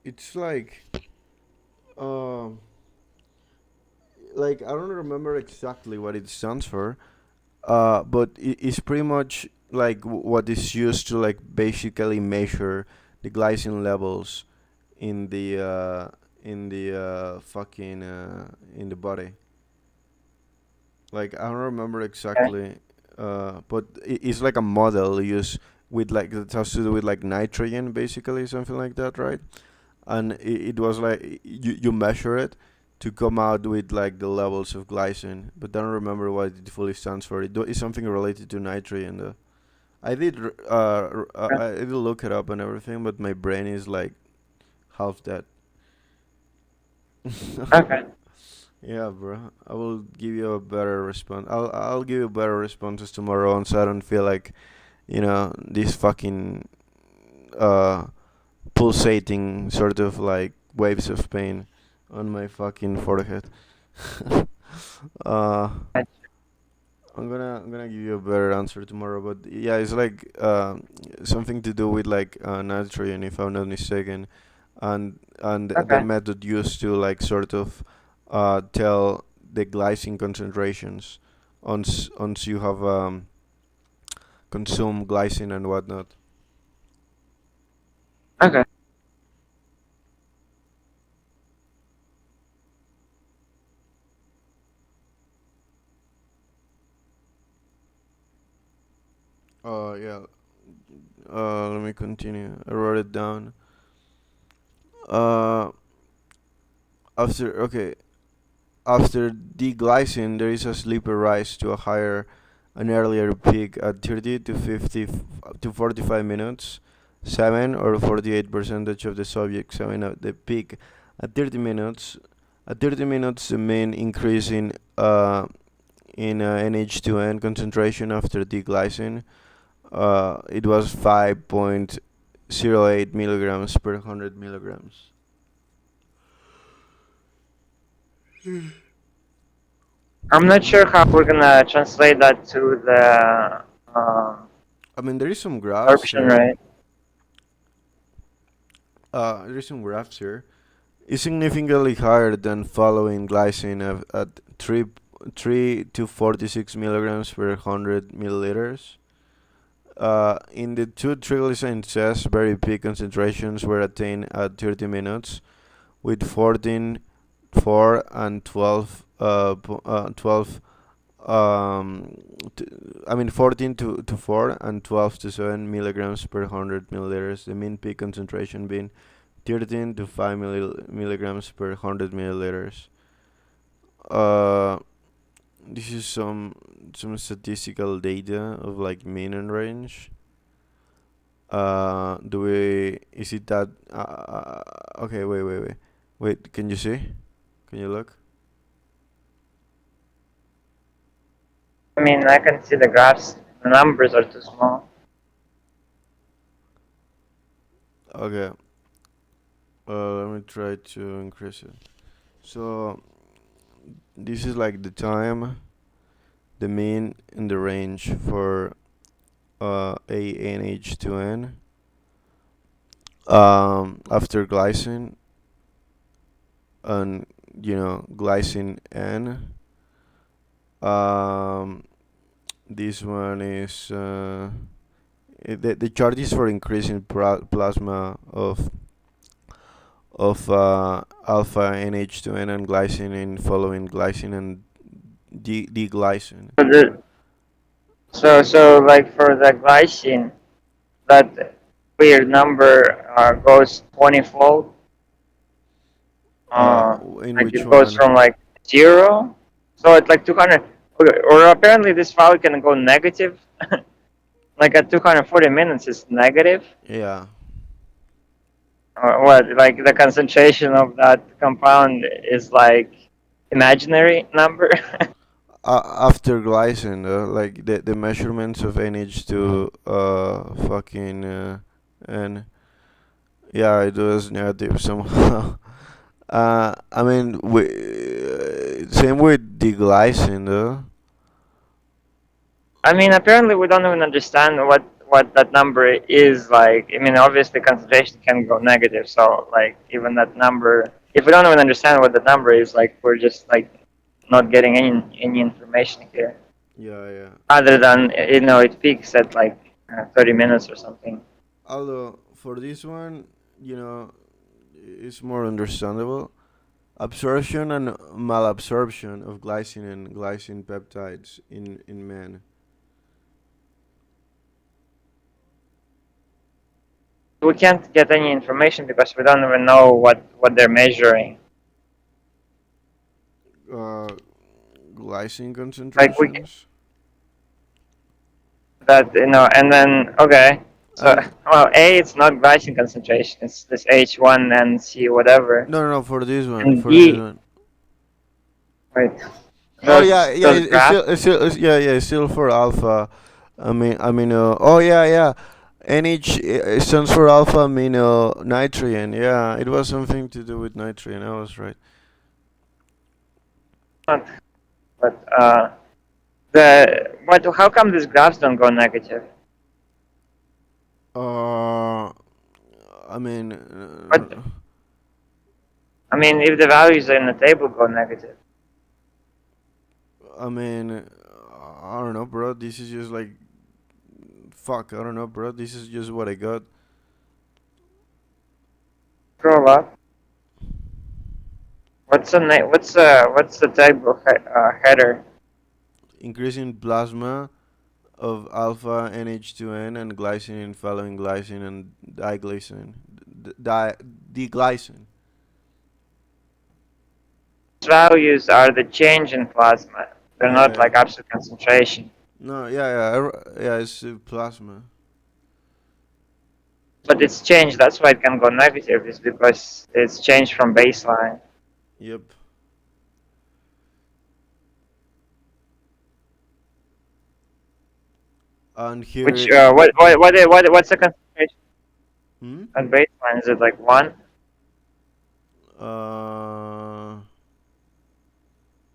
Speaker 1: it's um like I don't remember exactly what it stands for. But it's pretty much like what is used to like basically measure the glycine levels in the fucking in the body. Like I don't remember
Speaker 2: Okay.
Speaker 1: exactly, but it's like a model used with like that has to do with like nitrogen, basically something like that, right? And it was like you measure it to come out with like the levels of glycine, but I don't remember what it fully stands for. It's something related to nitrogen. Though. I did look it up and everything, but my brain is like half dead.
Speaker 2: Okay.
Speaker 1: Yeah, bro. I will give you a better response. I'll give you better responses tomorrow on, so I don't feel like these fucking uh pulsating sort of like waves of pain on my fucking forehead. uh, I'm gonna give you a better answer tomorrow, but yeah, it's like something to do with like nitrogen, if I'm not mistaken, and the
Speaker 2: Okay.
Speaker 1: method used to like sort of tell the glycine concentrations once you have consumed glycine and whatnot.
Speaker 2: Okay.
Speaker 1: Yeah. Let me continue. I wrote it down. Uh, after okay, after deglycine, there is a sleeper rise to a higher, an earlier peak at 30 to 50 to 45 minutes. 7 or 48 percentage of the subjects having the peak at 30 minutes. At 30 minutes, the main increase in NH2N concentration after deglycine. It was 5.08 milligrams per 100 milligrams.
Speaker 2: I'm not sure how we're gonna translate that to the
Speaker 1: I mean, there is some graphs
Speaker 2: absorption
Speaker 1: here.
Speaker 2: rate.
Speaker 1: There is some graphs here. It's significantly higher than following glycine at 3 to 46 milligrams per 100 milliliters. In the two triglyceride tests, very peak concentrations were attained at 30 minutes, with 14, 4, and 12, 12 t- I mean 14 to 4 and 12 to 7 milligrams per 100 milliliters, the mean peak concentration being 13 to 5 milligrams per 100 milliliters. Uh, this is some statistical data of like mean and range. Do we? Is it that? Okay, wait. Can you see? Can you look?
Speaker 2: I mean, I can see the graphs. The numbers are too small.
Speaker 1: Okay. Let me try to increase it. So this is like the time, the mean, and the range for ANH2N after glycine and glycine N. Um, this one is the chart is for increasing plasma of alpha NH2N and glycine in following glycine and deglycine.
Speaker 2: So so like for the glycine, that weird number goes 20-fold.
Speaker 1: In
Speaker 2: Like
Speaker 1: which
Speaker 2: it goes
Speaker 1: one?
Speaker 2: from like 0, so it's like 200. Okay, or apparently this value can go negative. Like at 240 minutes is negative.
Speaker 1: Yeah.
Speaker 2: Or what? Like the concentration of that compound is like imaginary number.
Speaker 1: After glycine, like the measurements of NH2 fucking N Yeah, it was negative somehow. I mean, same with the glycine, though.
Speaker 2: I mean, apparently we don't even understand what that number is like. I mean, obviously concentration can go negative, so like even that number, if we don't even understand what the number is, like we're just like not getting any information here.
Speaker 1: Yeah, yeah.
Speaker 2: Other than it peaks at like 30 minutes or something.
Speaker 1: Although for this one, you know, it's more understandable. Absorption and malabsorption of glycine and glycine peptides in men.
Speaker 2: We can't get any information because we don't even know what they're measuring.
Speaker 1: Uh, Glycine
Speaker 2: Like we
Speaker 1: concentrations.
Speaker 2: that and then okay. So
Speaker 1: And
Speaker 2: well, A it's not glycine concentration. It's this H1 and C whatever.
Speaker 1: no, no, no, for this one,
Speaker 2: And
Speaker 1: for this
Speaker 2: B
Speaker 1: one.
Speaker 2: wait
Speaker 1: Oh yeah, yeah.
Speaker 2: those
Speaker 1: It's
Speaker 2: graphs.
Speaker 1: still, yeah, yeah. It's still for alpha. Oh yeah, yeah. NH stands for alpha amino nitrogen. Yeah, it was something to do with nitrogen. I was right.
Speaker 2: Not, but the what? How come these graphs don't go negative?
Speaker 1: Uh, I mean,
Speaker 2: What I mean, if the values in the table go negative,
Speaker 1: I mean, I don't know, bro. This is just like fuck. I don't know, bro. This is just what I got.
Speaker 2: scroll up. What's the table header?
Speaker 1: Increasing plasma of alpha NH2N and glycine following glycine and diglycine. Diglycine.
Speaker 2: Values are the change in plasma. They're
Speaker 1: Yeah,
Speaker 2: not
Speaker 1: yeah.
Speaker 2: like absolute concentration.
Speaker 1: No, yeah, yeah, yeah. It's plasma.
Speaker 2: But it's changed. That's why it can go negative. Is because it's changed from baseline.
Speaker 1: Yep. And here
Speaker 2: Which
Speaker 1: in
Speaker 2: what's the concentration
Speaker 1: hmm?
Speaker 2: at baseline? Is it like one?
Speaker 1: uh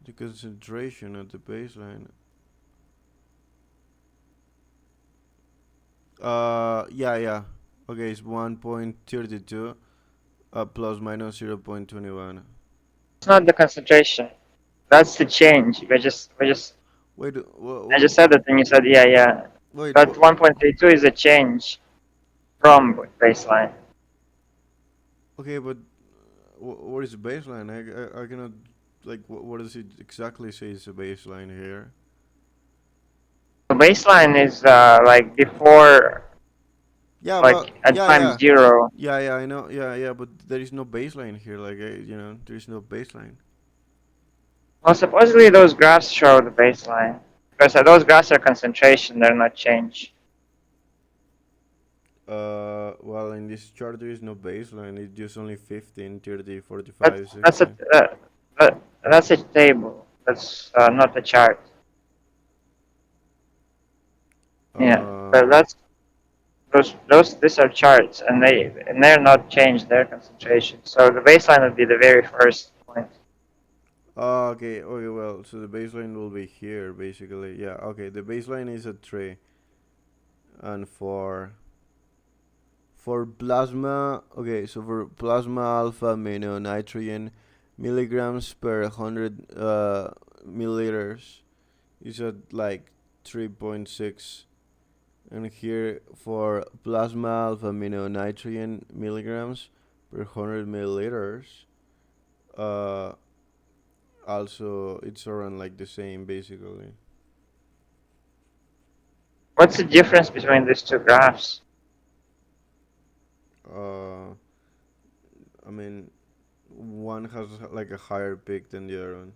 Speaker 1: the concentration at the baseline. Yeah, yeah. Okay, it's 1.32 plus minus 0.21.
Speaker 2: It's not the concentration. That's the change. We just
Speaker 1: Wait,
Speaker 2: I just said it and you said yeah yeah.
Speaker 1: wait,
Speaker 2: That 1.32 is a change from baseline.
Speaker 1: okay, but what is the baseline? I cannot, like, what does it exactly say is the baseline here?
Speaker 2: The baseline is like before
Speaker 1: Yeah,
Speaker 2: like
Speaker 1: well,
Speaker 2: at
Speaker 1: yeah,
Speaker 2: time
Speaker 1: yeah,
Speaker 2: zero.
Speaker 1: yeah, yeah. I know, yeah, yeah, but there is no baseline here. Like, there is no baseline.
Speaker 2: Well, supposedly those graphs show the baseline because those graphs are concentration. They're not change.
Speaker 1: Well, in this chart there is no baseline. It's just only 15, 30,
Speaker 2: That's
Speaker 1: 45,
Speaker 2: that's a
Speaker 1: 60.
Speaker 2: that's a table. That's not a chart. Yeah, but
Speaker 1: Uh,
Speaker 2: that's those these are charts, and they're not changed their concentration. So the baseline would be the very first point.
Speaker 1: okay, okay, well, so the baseline will be here, basically. Yeah, okay, the baseline is at 3. And for plasma, okay, so for plasma alpha amino nitrogen, milligrams per 100 milliliters is at like 3.6. And here for plasma alpha amino nitrogen milligrams per 100 milliliters, uh, also it's around like the same basically.
Speaker 2: What's the difference between these two graphs?
Speaker 1: Uh, I mean, one has like a higher peak than the other one.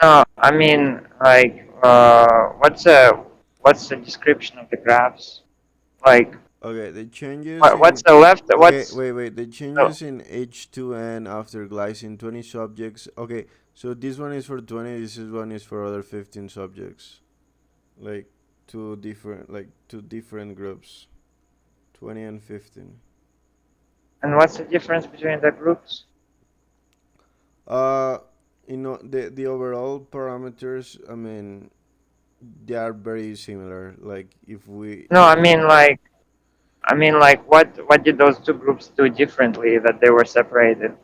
Speaker 2: No, I mean like what's the description of the graphs? Like
Speaker 1: Okay, the changes
Speaker 2: what's
Speaker 1: in
Speaker 2: the left?
Speaker 1: okay,
Speaker 2: What's
Speaker 1: wait. The
Speaker 2: oh,
Speaker 1: changes in H2N after glycine 20 subjects. Okay, so this one is for 20. This is one is for other 15 subjects. Like two different groups, 20 and 15.
Speaker 2: And what's the difference between the groups?
Speaker 1: Uh, the overall parameters. I mean, they are very similar. Like if we
Speaker 2: No, what did those two groups do differently that they were separated?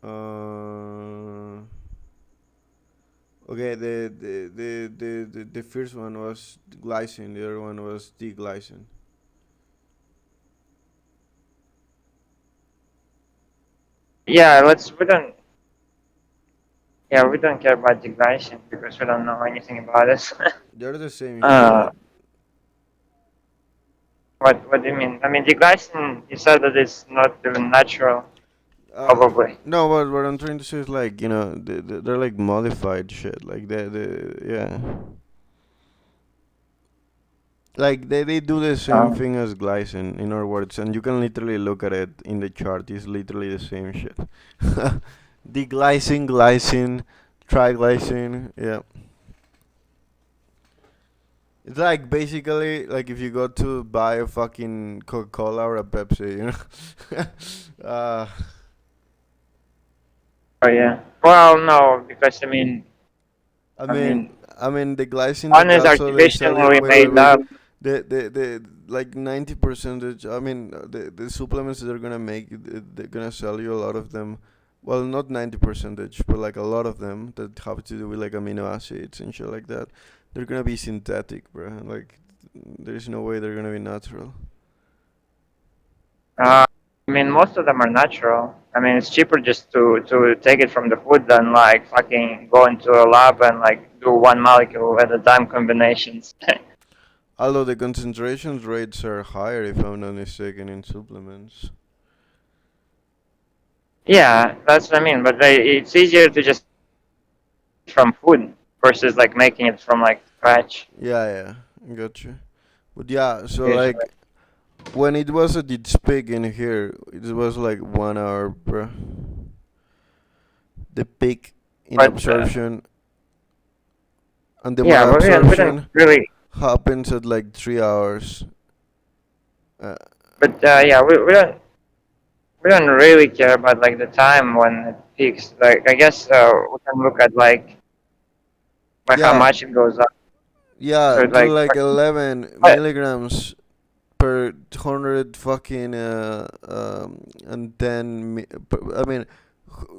Speaker 1: uh okay, the first one was glycine, the other one was deglycine.
Speaker 2: Yeah, we don't care about degradation because we don't know anything about it.
Speaker 1: They're the same
Speaker 2: uh,
Speaker 1: shit.
Speaker 2: what do you mean? I mean, degradation. You said that it's not even natural, probably.
Speaker 1: No, what I'm trying to say is like they're like modified shit. Like yeah, like they do the same
Speaker 2: Um,
Speaker 1: thing as glycine in other words, and you can literally look at it in the chart. It's literally the same shit. Deglycine, glycine, triglycine. Yeah, it's like basically like if you go to buy a fucking Coca Cola or a Pepsi, uh,
Speaker 2: oh yeah. Well, no, because
Speaker 1: I
Speaker 2: I
Speaker 1: mean,
Speaker 2: mean,
Speaker 1: the glycine
Speaker 2: one
Speaker 1: that
Speaker 2: is
Speaker 1: also they sell you.
Speaker 2: artificially made
Speaker 1: Wait.
Speaker 2: up.
Speaker 1: The like 90 percentage. I mean, the supplements that they're gonna make, they're gonna sell you a lot of them. Well, not 90 percentage, but like a lot of them that have to do with like amino acids and shit like that. They're gonna be synthetic, bro. Like, there's no way they're gonna be natural.
Speaker 2: Uh, most of them are natural. It's cheaper just to take it from the food than like fucking go into a lab and like do one molecule at a time combinations.
Speaker 1: Although the concentration rates are higher, if I'm not mistaken, in supplements.
Speaker 2: Yeah, that's what I mean. But it's easier to just from food versus like making it from like scratch
Speaker 1: Yeah, gotcha. But yeah, so
Speaker 2: usually.
Speaker 1: like when it was at its peak in here, it was like 1 hour, bro. The peak in
Speaker 2: But
Speaker 1: absorption, and the
Speaker 2: yeah, we don't
Speaker 1: malabsorption
Speaker 2: really.
Speaker 1: happens at like 3 hours. Uh,
Speaker 2: But yeah, we don't really care about like the time when it peaks. Like I guess we can look at like how
Speaker 1: yeah,
Speaker 2: much it goes up.
Speaker 1: yeah,
Speaker 2: So
Speaker 1: to
Speaker 2: like,
Speaker 1: like 11
Speaker 2: but
Speaker 1: milligrams per 100 fucking and 10 I mean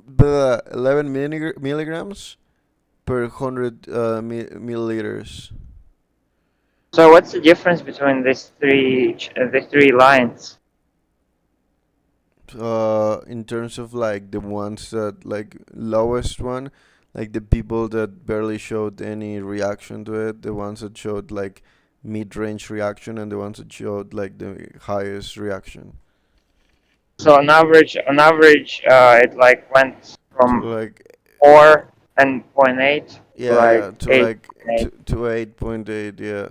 Speaker 1: the 11 milligrams per 100 milliliters.
Speaker 2: so what's the difference between these three lines?
Speaker 1: In terms of like the ones that like lowest one, like the people that barely showed any reaction to it, the ones that showed like mid-range reaction, and the ones that showed like the highest reaction.
Speaker 2: So on average, it like went
Speaker 1: To
Speaker 2: from
Speaker 1: like
Speaker 2: 4 and 0.8 to
Speaker 1: yeah,
Speaker 2: like
Speaker 1: to
Speaker 2: eight
Speaker 1: like
Speaker 2: point eight.
Speaker 1: to 8.8. Yeah.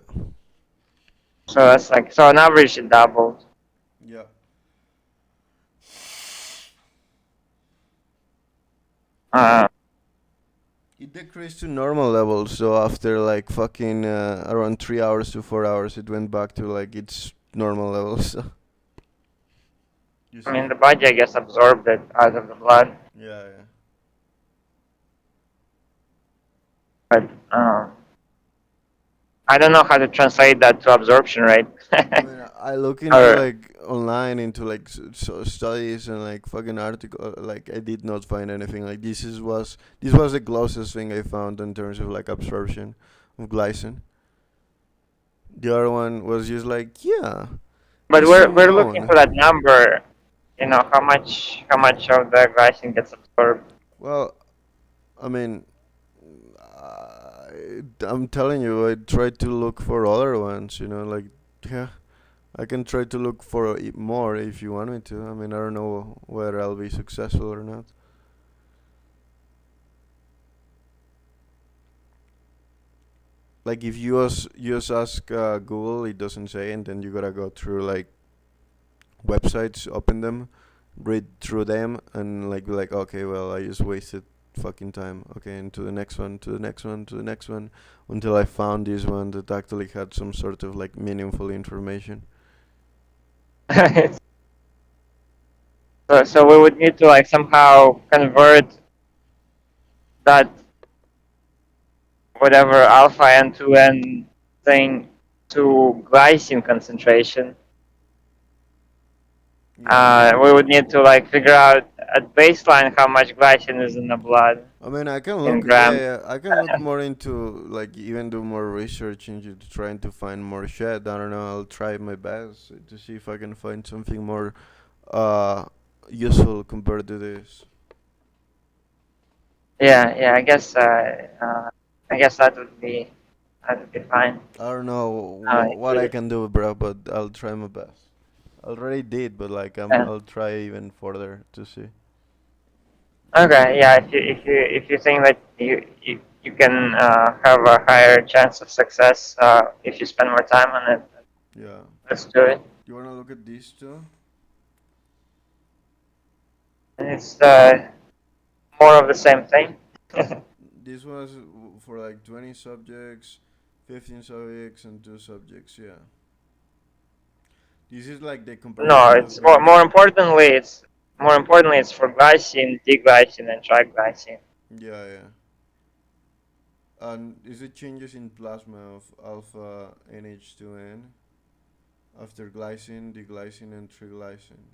Speaker 2: So that's like so on average it doubled.
Speaker 1: Yeah.
Speaker 2: Uh,
Speaker 1: It decreased to normal levels, so after like fucking around 3 hours to 4 hours, it went back to like its normal levels. You see?
Speaker 2: the body I guess absorbed it out of the blood,
Speaker 1: Yeah.
Speaker 2: but I don't know how to translate that to absorption rate.
Speaker 1: I mean, I look into
Speaker 2: Or
Speaker 1: like online into like studies and like fucking article. Like I did not find anything. Like this was the closest thing I found in terms of like absorption of glycine. The other one was just like yeah,
Speaker 2: but
Speaker 1: it's
Speaker 2: we're looking for
Speaker 1: unknown.
Speaker 2: that number. How much of the glycine gets absorbed.
Speaker 1: Well, I mean, I'm telling you, I tried to look for other ones. Like yeah, I can try to look for more if you want me to. I mean, I don't know whether I'll be successful or not. Like if you just ask Google, it doesn't say, and then you gotta go through like websites, open them, read through them, and like be like, okay, well, I just wasted fucking time. Okay, and to the next one, to the next one, to the next one, until I found this one that actually had some sort of like meaningful information.
Speaker 2: So we would need to like somehow convert that whatever alpha N2N thing to glycine concentration.
Speaker 1: Yeah.
Speaker 2: We would need to like figure out at baseline how much glycine is in the blood
Speaker 1: I mean, I can
Speaker 2: in
Speaker 1: look. Yeah,
Speaker 2: grams.
Speaker 1: yeah. I can look more into like even do more research into trying to find more shit. I don't know. I'll try my best to see if I can find something more uh useful compared to this.
Speaker 2: Yeah, yeah. I guess that would be fine.
Speaker 1: I don't know
Speaker 2: If
Speaker 1: what I
Speaker 2: we,
Speaker 1: can do, bro, but I'll try my best. I already did, but like
Speaker 2: yeah.
Speaker 1: I'll try even further to see.
Speaker 2: Okay, yeah. If you think that you can have a higher chance of success if you spend more time on it,
Speaker 1: Yeah.
Speaker 2: let's do it.
Speaker 1: You wanna look at these two?
Speaker 2: And it's more of the same thing.
Speaker 1: This was for like 20 subjects, 15 subjects, and 2 subjects. Yeah. This is like the
Speaker 2: No,
Speaker 1: comparison
Speaker 2: it's
Speaker 1: between.
Speaker 2: more importantly it's for glycine, D-glycine, and triglycine.
Speaker 1: Yeah, yeah. And is it changes in plasma of alpha NH2N after glycine, deglycine, and triglycine?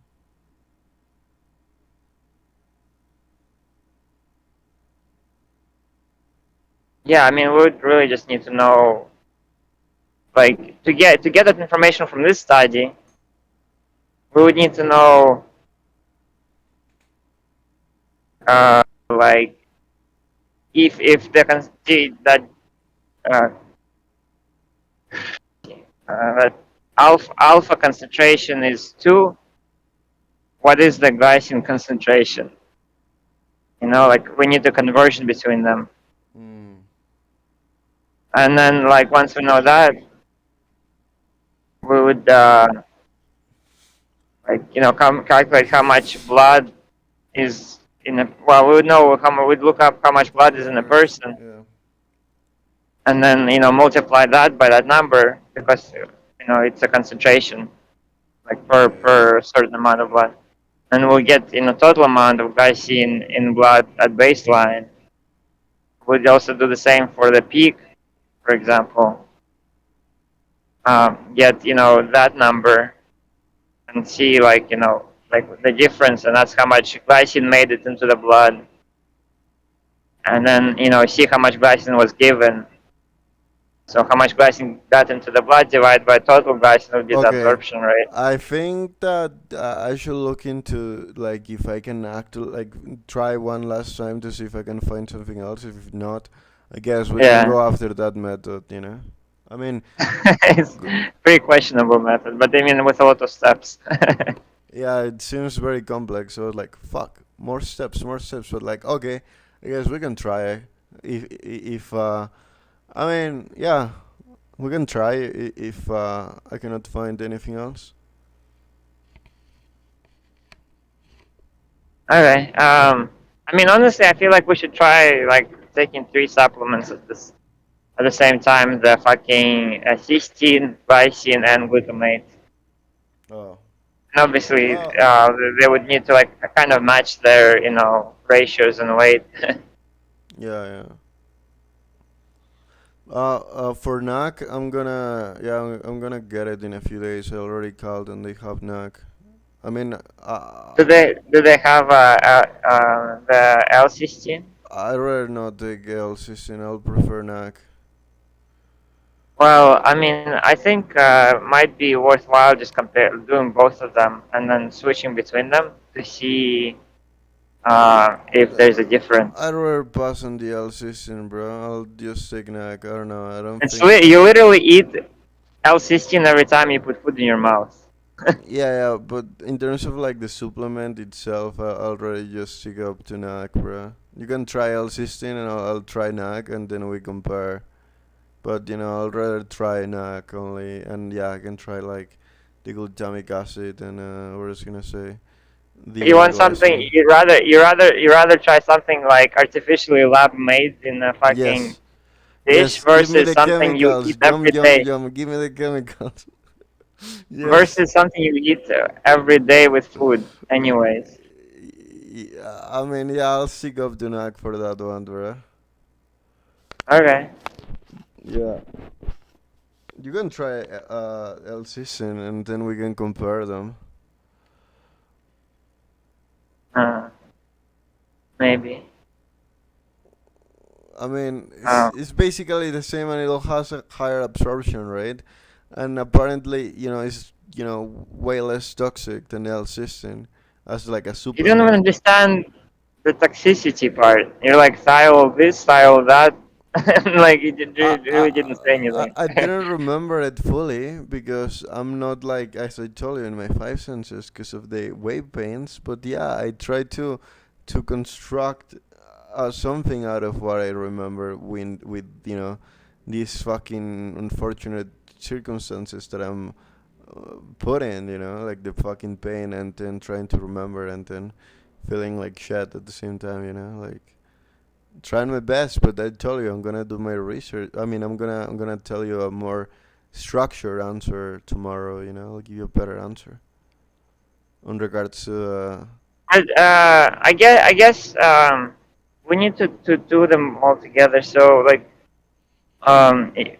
Speaker 2: Yeah, I mean we would really just need to know like to get that information from this study, we would need to know like if that uh, that alpha concentration is 2, what is the glycine concentration? You know, like we need the conversion between them.
Speaker 1: Mm.
Speaker 2: And then like once we know that, we would like calculate how much blood is in a well we would know how much we'd look up how much blood is in a
Speaker 1: Yes.
Speaker 2: person,
Speaker 1: Yeah.
Speaker 2: and then multiply that by that number because it's a concentration like
Speaker 1: Yeah. Yeah.
Speaker 2: per certain amount of blood, and we'll get total amount of glycine in blood at baseline. We'd also do the same for the peak, for example. Get that number and see like the difference, and that's how much glycine made it into the blood, and then see how much glycine was given. So how much glycine got into the blood divided by total glycine would be the
Speaker 1: Okay.
Speaker 2: absorption rate.
Speaker 1: I think that I should look into like if I can like try one last time to see if I can find something else. If not, I guess we can
Speaker 2: Yeah.
Speaker 1: go after that method. You know. I mean,
Speaker 2: It's pretty questionable method, but I mean with a lot of steps.
Speaker 1: yeah, it seems very complex. So like, fuck, more steps, more steps. But like, okay, I guess we can try. If I mean, yeah, we can try if I cannot find anything else.
Speaker 2: Okay. I mean, honestly, I feel like we should try like taking 3 supplements at the same time: the fucking cystine, glycine, and glutamate.
Speaker 1: Oh,
Speaker 2: And obviously,
Speaker 1: uh,
Speaker 2: they would need to like kind of match their ratios and weight.
Speaker 1: yeah, yeah. For NAC, I'm gonna get it in a few days. I already called and they have NAC. I mean,
Speaker 2: Do they have the L-cystine?
Speaker 1: I rather not take L-cysteine. I'll prefer NAC.
Speaker 2: Well, I mean, I think might be worthwhile just doing both of them and then switching between them to see if there's a difference.
Speaker 1: I'd rather pass on the L-cysteine, bro. I'll just take NAC. I don't know. I don't
Speaker 2: It's
Speaker 1: think.
Speaker 2: you literally eat L-cysteine every time you put food in your mouth.
Speaker 1: Yeah, yeah, but in terms of like the supplement itself, I'll rather just stick up to NAC, bro. You can try L-cysteine and I'll try NAC and then we compare. But I'll rather try NAC only, and yeah, I can try like the glutamic acid and what was I gonna say,
Speaker 2: You
Speaker 1: the
Speaker 2: want something?
Speaker 1: glycine.
Speaker 2: You rather try something like artificially lab made in a fucking
Speaker 1: Yes,
Speaker 2: dish
Speaker 1: yes. Give me
Speaker 2: versus
Speaker 1: the
Speaker 2: something you
Speaker 1: chemicals.
Speaker 2: eat
Speaker 1: Yum,
Speaker 2: every
Speaker 1: yum,
Speaker 2: day
Speaker 1: yum. Give me the chemicals. Yes.
Speaker 2: versus something you eat every day with food. Anyways.
Speaker 1: I mean, yeah, I'll stick up the knack for that one, bro.
Speaker 2: Okay.
Speaker 1: Yeah. You can try El Season and then we can compare them.
Speaker 2: Uh, maybe.
Speaker 1: I mean,
Speaker 2: Um,
Speaker 1: it's basically the same and it has a higher absorption rate. And apparently, it's, way less toxic than El Season as like a
Speaker 2: you don't even
Speaker 1: supplement.
Speaker 2: understand the toxicity part. You're like thiol this, thiol that. Like
Speaker 1: I,
Speaker 2: it really didn't say
Speaker 1: I
Speaker 2: anything.
Speaker 1: I didn't remember it fully because I'm not like as I told you in my five senses because of the wave pains. But yeah, I tried to construct something out of what I remember with these fucking unfortunate circumstances that I'm put in. Like the fucking pain and then trying to remember and then feeling like shit at the same time. Like trying my best, but I told you I'm gonna do my research. I mean, I'm gonna tell you a more structured answer tomorrow. I'll give you a better answer on regards to.
Speaker 2: But I guess we need to do them all together. So like um, eh,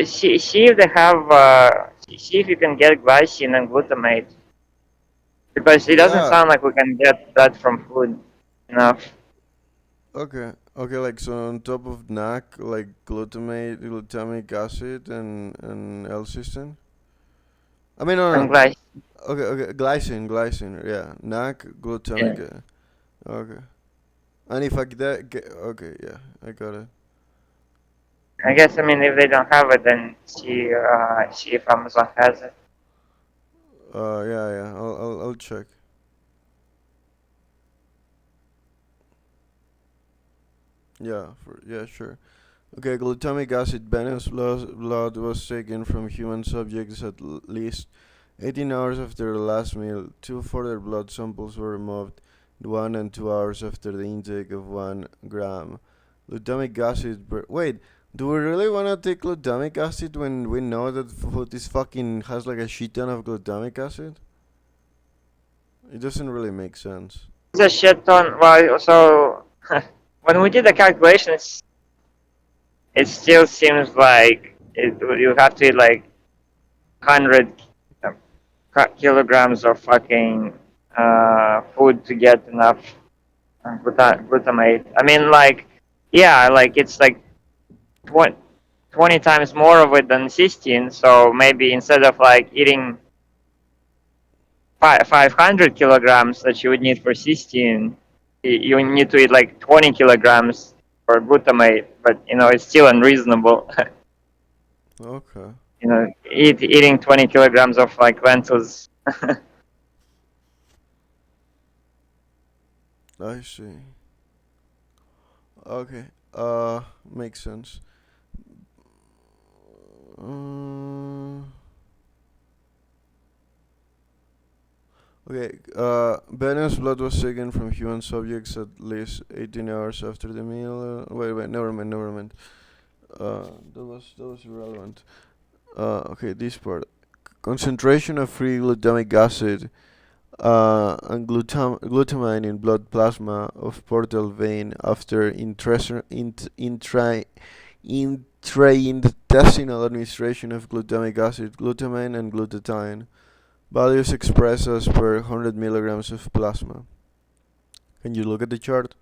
Speaker 2: see if they have see if you can get glycine and glutamate because it doesn't
Speaker 1: Yeah.
Speaker 2: sound like we can get that from food enough.
Speaker 1: Okay. Okay. Like so, on top of NAC, like glutamic acid, and L-cysteine. I mean, no, no,
Speaker 2: And
Speaker 1: no.
Speaker 2: glycine,
Speaker 1: Okay. Okay. Glycine. Yeah. NAC, glutamic.
Speaker 2: yeah.
Speaker 1: Okay. And if I okay. Yeah. I got it.
Speaker 2: I guess I mean if they don't have it, then see if Amazon has it.
Speaker 1: Yeah. Yeah. I'll check. Yeah. Sure. Okay, glutamic acid venous blood was taken from human subjects at least 18 hours after the last meal. Two further blood samples were removed 1 and 2 hours after the intake of 1 gram. Glutamic acid. Wait, do we really want to take glutamic acid when we know that food is fucking has like a shit ton of glutamic acid? It doesn't really make sense.
Speaker 2: It's a shit ton. Well, so when we did the calculations, it still seems like you have to eat like 100 kilograms of fucking food to get enough glutamate. I mean, like, yeah, like it's like 20, 20 times more of it than cystine. So maybe instead of like eating 500 kilograms that you would need for cystine, you need to eat like 20 kilograms for glutamate. But it's still unreasonable.
Speaker 1: Okay,
Speaker 2: Eating 20 kilograms of like lentils.
Speaker 1: I see. Okay, makes sense. Uh, Okay, venous blood was taken from human subjects at least 18 hours after the meal. Wait, never mind. That was irrelevant. Okay, this part. Concentration of free glutamic acid and glutamine in blood plasma of portal vein after intraintestinal administration of glutamic acid, glutamine, and glutathione. Values expressed as per 100 milligrams of plasma. Can you look at the chart?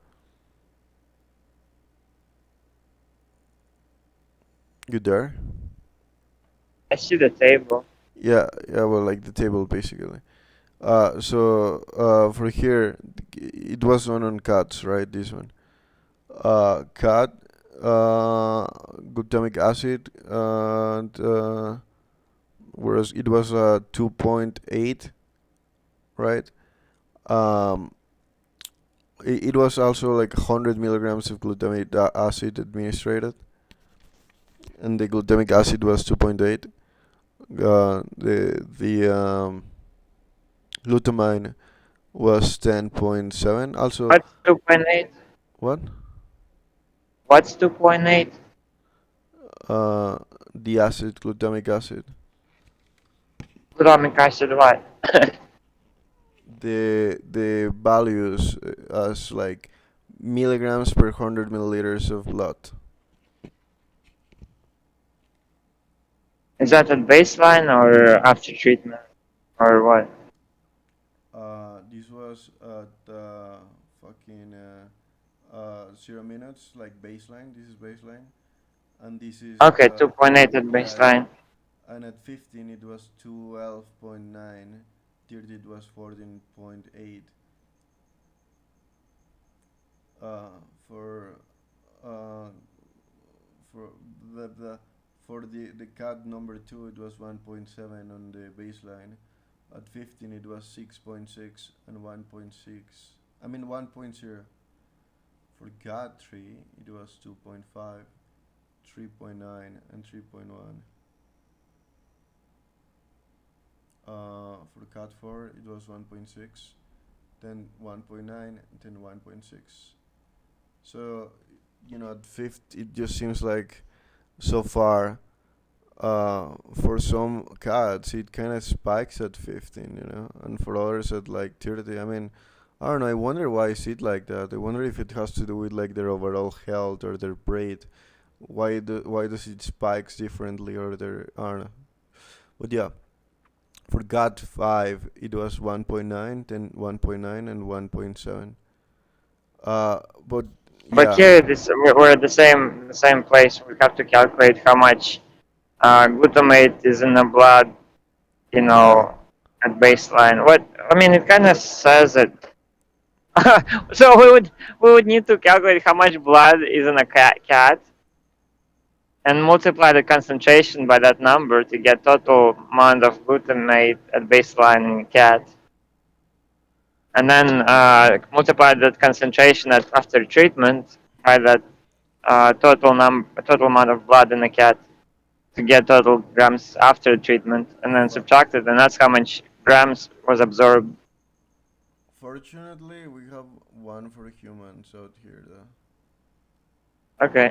Speaker 1: You there?
Speaker 2: I see the table.
Speaker 1: Yeah, well, like the table basically. For here, it was on cats, right? This one. Cat, glutamic acid, and whereas it was 2.8, right? Um, it was also like 100 milligrams of glutamic acid administered, and the glutamic acid was 2.8. The glutamine was 10.7. Also,
Speaker 2: What's 2.8?
Speaker 1: what?
Speaker 2: What's 2.8?
Speaker 1: Uh, the acid, glutamic acid.
Speaker 2: Glutamic acid what?
Speaker 1: the values as like milligrams per 100 milliliters of blood.
Speaker 2: Is that at baseline or after treatment or what?
Speaker 1: This was at fucking 0 minutes, like baseline. This is baseline, and this is
Speaker 2: Okay, 2.8 at
Speaker 1: yeah, yeah.
Speaker 2: baseline.
Speaker 1: And at 15 it was 12.9, 30 it was 14.8. Uh, for uh, for the for the cat number two it was 1.7 on the baseline. At 15 it was 6.6 and 1.6. I mean 1.0. For cat 3 it was 2.5, 3.9 and 3.1. For cat 4 it was 1.6, then 1.9, then 1.6. So, at fifth, it just seems like so far, for some cats, it kind of spikes at 15, and for others at like 30. I mean, I don't know. I wonder why is it like that. I wonder if it has to do with like their overall health or their breed. Why does it spikes differently or their I don't know. But yeah, for cat 5, it was 1.9, then 1.9 and 1.7. But
Speaker 2: But
Speaker 1: yeah,
Speaker 2: here, we're at the same place. We have to calculate how much glutamate is in the blood, you
Speaker 1: yeah.
Speaker 2: know, at baseline. What I mean, it kind of says it. So we would need to calculate how much blood is in a cat and multiply the concentration by that number to get total amount of glutamate at baseline in cat, and then multiply that concentration after treatment by that total amount of blood in the cat to get total grams after treatment, and then
Speaker 1: For,
Speaker 2: subtract it, and that's how much grams was absorbed.
Speaker 1: Fortunately, we have one for humans out here,
Speaker 2: Okay.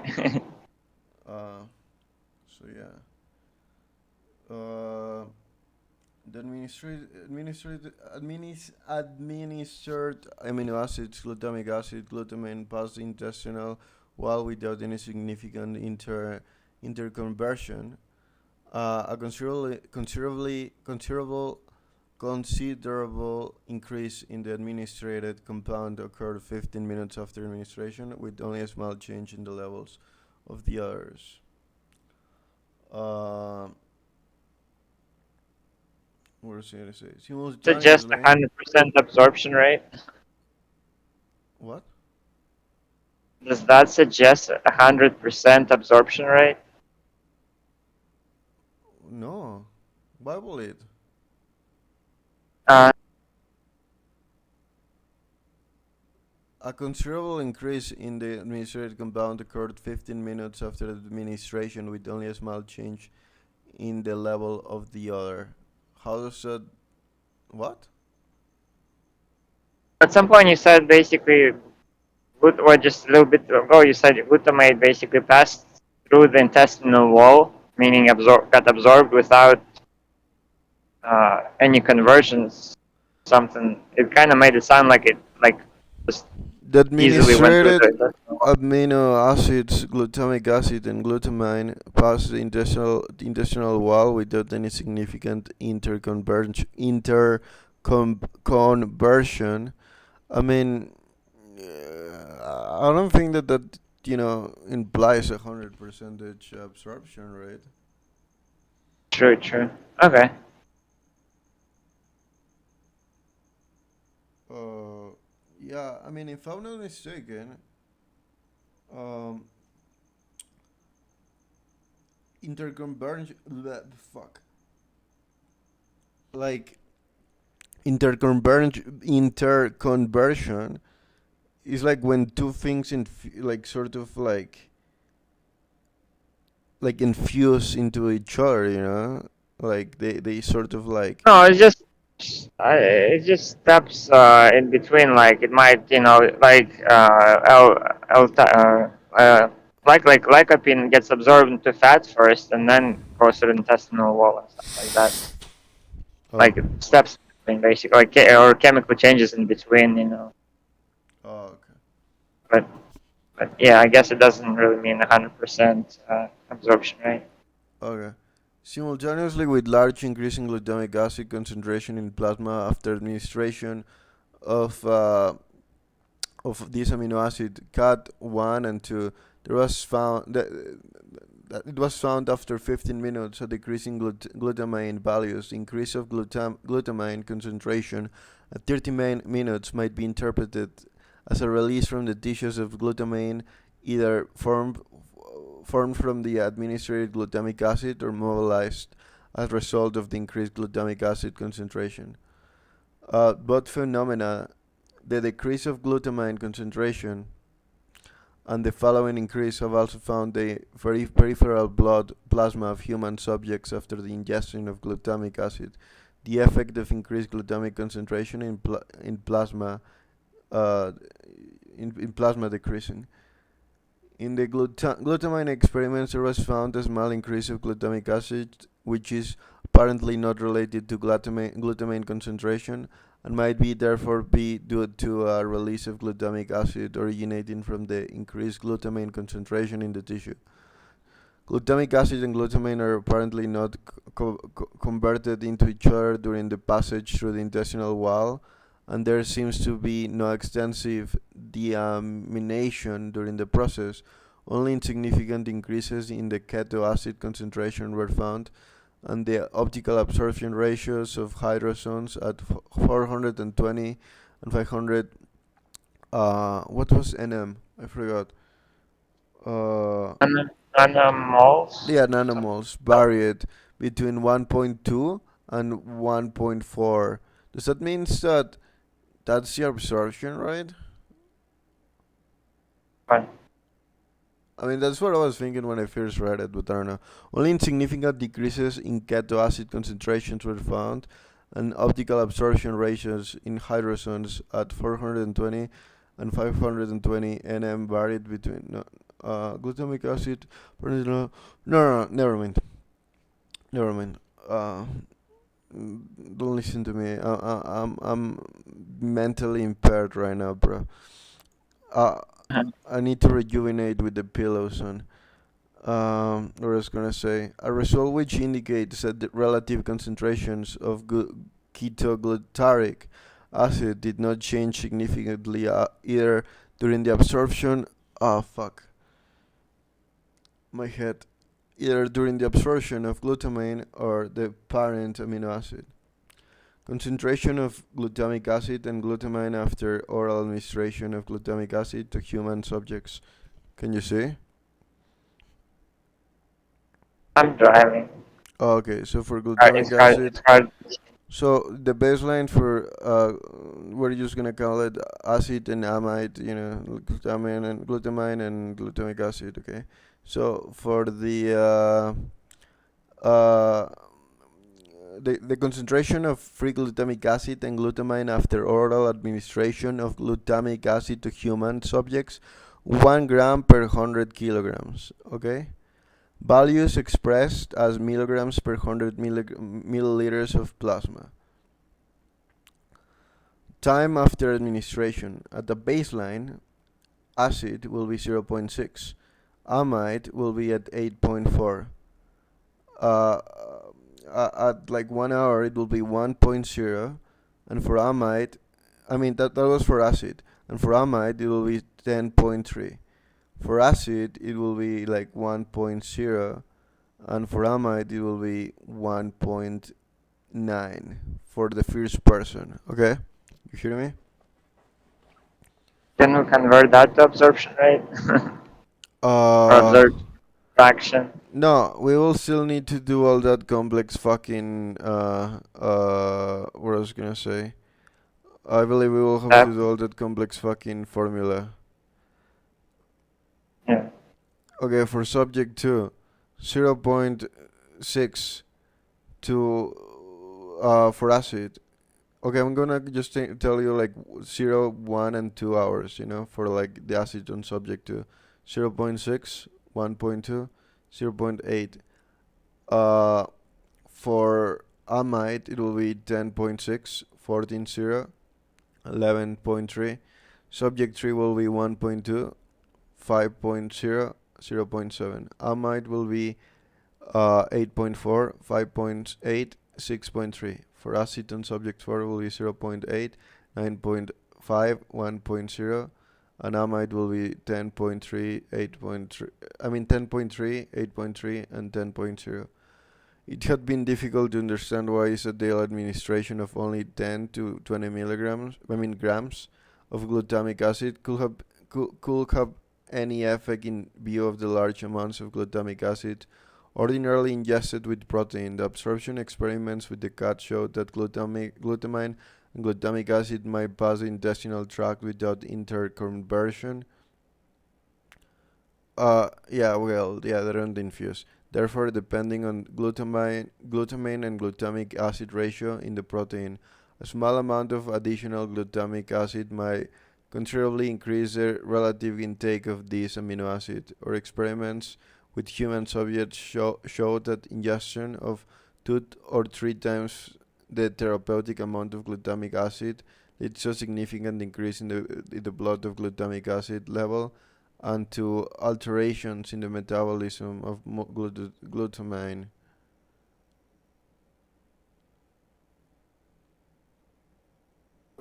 Speaker 1: though. So yeah. Uh, the administered amino acids, glutamic acid, glutamine, pass the intestinal wall without any significant interconversion. A considerable increase in the administered compound occurred 15 minutes after administration, with only a small change in the levels of the others. Uh, what was I going to say?
Speaker 2: Suggest
Speaker 1: Simultaneously,
Speaker 2: 100% absorption rate.
Speaker 1: what?
Speaker 2: Does that suggest 100% absorption rate?
Speaker 1: No. Why will it?
Speaker 2: Uh,
Speaker 1: A considerable increase in the administered compound occurred 15 minutes after administration, with only a small change in the level of the other. How does that? What?
Speaker 2: at some point, you said basically, or just a little bit ago, you said glutamate basically passed through the intestinal wall, meaning got absorbed without any conversions. Something. It kind of made it sound like it just
Speaker 1: The
Speaker 2: easily went through the
Speaker 1: administered
Speaker 2: intestinal wall.
Speaker 1: amino acids, glutamic acid and glutamine, pass the intestinal wall without any significant interconversion. I mean, I don't think that implies 100% absorption rate.
Speaker 2: True, true. Okay.
Speaker 1: Uh, yeah, I mean, if I'm not mistaken, um, interconversion, fuck, like interconversion is like when two things like sort of like infuse into each other, like they sort of like.
Speaker 2: No, it just steps in between. Like it might, like like lycopene gets absorbed into fat first, and then goes to the intestinal wall and stuff like that.
Speaker 1: Oh,
Speaker 2: Like steps. between, basically, or chemical changes in between,
Speaker 1: Oh, okay.
Speaker 2: But yeah, I guess it doesn't really mean 100% absorption, right?
Speaker 1: Okay. Simultaneously with large increase in glutamic acid concentration in plasma after administration of this amino acid CAT1 and 2, there was found that it was found after 15 minutes a decrease in glutamine values. Increase of glutamine concentration at 30 minutes might be interpreted as a release from the tissues of glutamine, either formed from the administered glutamic acid or mobilized as a result of the increased glutamic acid concentration. Both phenomena, the decrease of glutamine concentration and the following increase, have also found the very peripheral blood plasma of human subjects after the ingestion of glutamic acid. The effect of increased glutamic concentration in plasma uh, in plasma decreasing. In the glutamine experiments, there was found a small increase of glutamic acid, which is apparently not related to glutamine concentration and might be therefore be due to a release of glutamic acid originating from the increased glutamine concentration in the tissue. Glutamic acid and glutamine are apparently not converted into each other during the passage through the intestinal wall, and there seems to be no extensive deamination during the process. Only insignificant increases in the keto acid concentration were found, and the optical absorption ratios of hydrogens at 420 and 500. What was NM? I forgot. Uh,
Speaker 2: Nanomoles.
Speaker 1: yeah, nanomoles varied between 1.2 and 1.4. Does that mean that that's the absorption, right?
Speaker 2: Fine.
Speaker 1: I mean, that's what I was thinking when I first read it, but I don't know. Only insignificant decreases in keto acid concentrations were found, and optical absorption ratios in hydrogens at 420 and 520 nm varied between glutamic acid. No, never mind. Never mind. Don't listen to me. I'm mentally impaired right now, bro. Uh, I need to rejuvenate with the pillows on. What I was gonna say, a result which indicates that the relative concentrations of ketoglutaric acid did not change significantly either during the absorption. Oh fuck, my head. Either during the absorption of glutamine or the parent amino acid. Concentration of glutamic acid and glutamine after oral administration of glutamic acid to human subjects. Can you see?
Speaker 2: I'm driving.
Speaker 1: Okay, so for glutamic
Speaker 2: It's hard.
Speaker 1: acid,
Speaker 2: It's hard.
Speaker 1: so the baseline for we're just gonna call it acid and amide, glutamine and glutamic acid. Okay, so for uh, the concentration of free glutamic acid and glutamine after oral administration of glutamic acid to human subjects, 1 gram per 100 kilograms. Okay, values expressed as milligrams per 100 milliliters of plasma. Time after administration. At the baseline, acid will be 0.6. Amide will be at 8.4. Uh, at like 1 hour, it will be 1.0. And for amide, I mean, that was for acid. And for amide, it will be 10.3. For acid, it will be like 1.0. And for amide, it will be 1.9 for the first person. Okay? You hear me?
Speaker 2: Can we convert that to absorption rate or
Speaker 1: Uh,
Speaker 2: absorption fraction?
Speaker 1: no, we will still need to do all that complex fucking, what I was gonna say. I believe we will have to
Speaker 2: That,
Speaker 1: do all that complex fucking formula.
Speaker 2: yeah.
Speaker 1: Okay, for subject 2, 0.6 to, for acid. Okay, I'm gonna just tell you like 0, 1, and 2 hours, for like the acid on subject 2. 0.6, 1.2, 0.8. For amide, it will be 10.6. 14.0, 11.3. Subject 3 will be 1.2, 5.0, 0.7. Amide will be 8.4, 5.8, 6.3. For aceton, subject 4 will be 0.8, 9.5, 1.0, and amide will be 10.3, 8.3. I mean 10.3, 8.3, and 10.0. It had been difficult to understand why is a daily administration of only 10 to 20 milligrams, I mean grams, of glutamic acid could have any effect in view of the large amounts of glutamic acid ordinarily ingested with protein. The absorption experiments with the cat showed that glutamine and glutamic acid might pass the intestinal tract without interconversion. Yeah, they don't infuse. Therefore, depending on glutamine and glutamic acid ratio in the protein, a small amount of additional glutamic acid might considerably increase the relative intake of this amino acid. Our experiments with human subjects show that ingestion of 2 or 3 times the therapeutic amount of glutamic acid leads to a significant increase in the blood of glutamic acid level and to alterations in the metabolism of glutamine.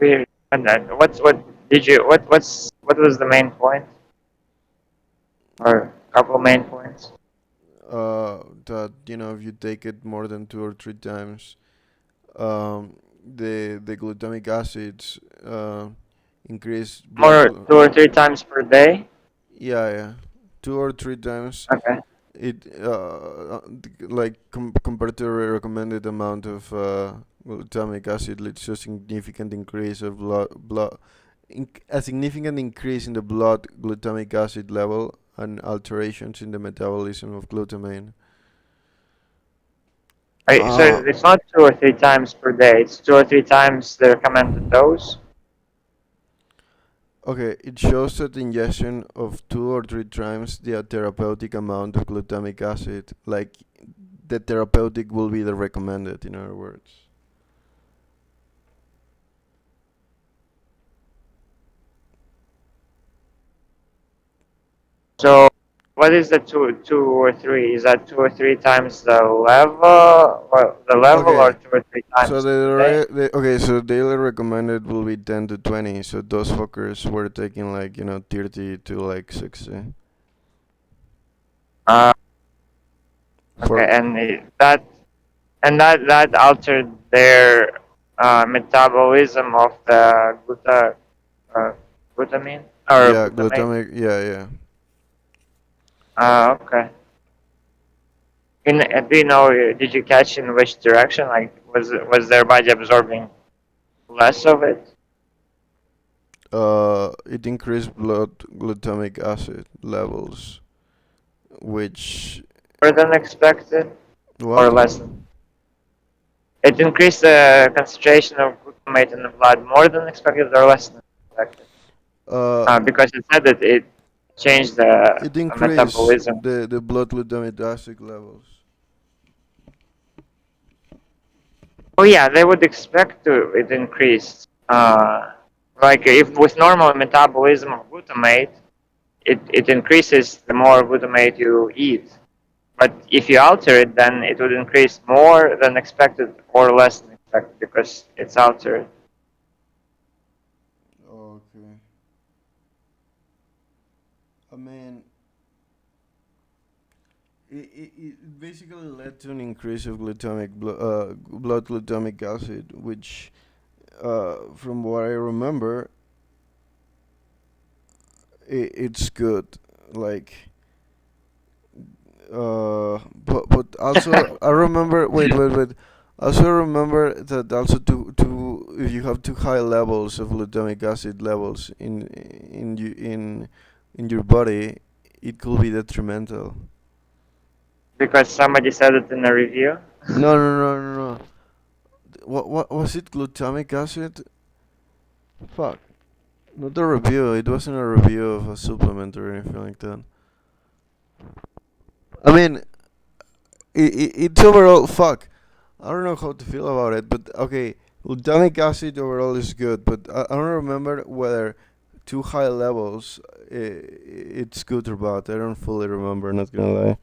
Speaker 2: Weird. And then what was the main point or couple main points?
Speaker 1: That if you take it more than 2 or 3 times, the glutamic acids increase blood.
Speaker 2: More 2 or 3 times per day.
Speaker 1: Yeah, yeah, 2 or 3 times.
Speaker 2: Okay.
Speaker 1: It like compared to the recommended amount of glutamic acid leads to a significant increase of a significant increase in the blood glutamic acid level and alterations in the metabolism of glutamine.
Speaker 2: Right, so
Speaker 1: Uh,
Speaker 2: it's not 2 or 3 times per day. It's 2 or 3 times the recommended dose.
Speaker 1: okay, it shows that ingestion of 2 or 3 times the therapeutic amount of glutamic acid, like the therapeutic will be the recommended, in other words.
Speaker 2: So what is the two or three? Is that 2 or 3 times the level, or
Speaker 1: Okay,
Speaker 2: 2 or 3 times
Speaker 1: so
Speaker 2: per day?
Speaker 1: so daily recommended will be 10 to 20. So those fuckers were taking like 30 to like 60
Speaker 2: Uh, okay,
Speaker 1: for.
Speaker 2: and that altered their metabolism of the uh, glutamine or
Speaker 1: Yeah,
Speaker 2: glutamate.
Speaker 1: glutamic. Yeah, yeah.
Speaker 2: Okay. Do you know? Did you catch in which direction? Like, was their body absorbing less of it,
Speaker 1: It increased blood glutamic acid levels, which
Speaker 2: more than expected, or
Speaker 1: what?
Speaker 2: less? It increased the concentration of glutamate in the blood more than expected or less than expected?
Speaker 1: Uh,
Speaker 2: Because it said that it changed the
Speaker 1: it increased
Speaker 2: metabolism.
Speaker 1: the blood glutamic acid levels.
Speaker 2: Oh yeah, they would expect to it increase. Like if with normal metabolism of glutamate, it increases the more glutamate you eat. But if you alter it, then it would increase more than expected or less than expected because it's altered.
Speaker 1: Okay. I mean, it basically led to an increase of blood glutamic acid, which, from what I remember, it's good. Like, but also I remember. Wait. Also remember that also to if you have too high levels of glutamic acid levels in your body, it could be detrimental.
Speaker 2: Because somebody said it in a review.
Speaker 1: No. What was it? Glutamic acid? Fuck. Not a review. It wasn't a review of a supplement or anything like that. I mean, it's overall fuck. I don't know how to feel about it, but okay. Glutamic acid overall is good, but I don't remember whether too high levels it's good or bad. I don't fully remember. Not gonna lie.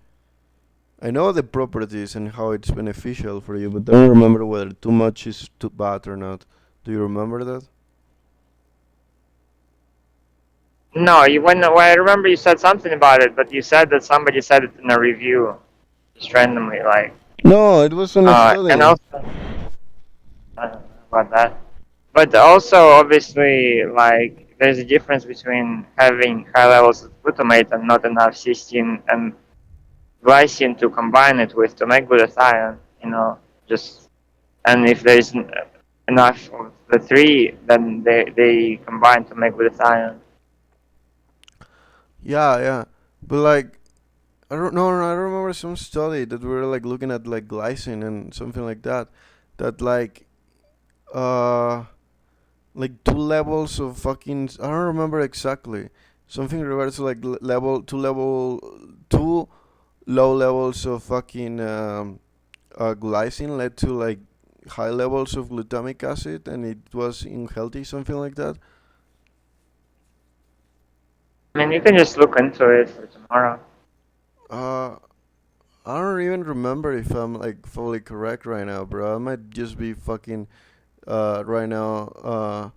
Speaker 1: I know the properties and how it's beneficial for you, but I don't remember whether too much is too bad or not. Do you remember that?
Speaker 2: No, well, I remember you said something about it, but you said that somebody said it in a review, just randomly, like,
Speaker 1: No, it was on a
Speaker 2: and
Speaker 1: study.
Speaker 2: also I don't know about that. But also, obviously, like, there's a difference between having high levels of glutamate and not enough cysteine and glycine to combine it with to make glutathione. Just and if there's enough of the three, then they combine to make glutathione.
Speaker 1: Yeah, yeah, but like I don't know. I remember some study that we were like looking at like glycine and something like that. That uh like two levels of fucking I don't remember exactly. Something regards to like two low levels of fucking glycine led to like high levels of glutamic acid and it was unhealthy, something like that.
Speaker 2: I mean, you can just look into it for tomorrow.
Speaker 1: Uh, I don't even remember if I'm like fully correct right now, bro. I might just be fucking right now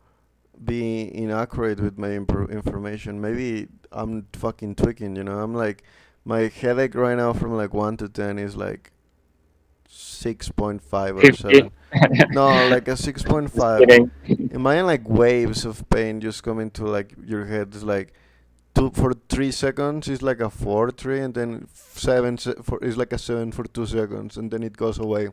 Speaker 1: be inaccurate with my information. Maybe I'm fucking tweaking, you know. I'm like my headache right now from like 1 to 10 is like 6.5 or
Speaker 2: 50.
Speaker 1: 7. No, like a
Speaker 2: Just
Speaker 1: 6.5.
Speaker 2: kidding.
Speaker 1: Imagine like waves of pain just coming to like your head. It's like two for 3 seconds is like a 4 3, and then for is like a 7 for 2 seconds, and then it goes away,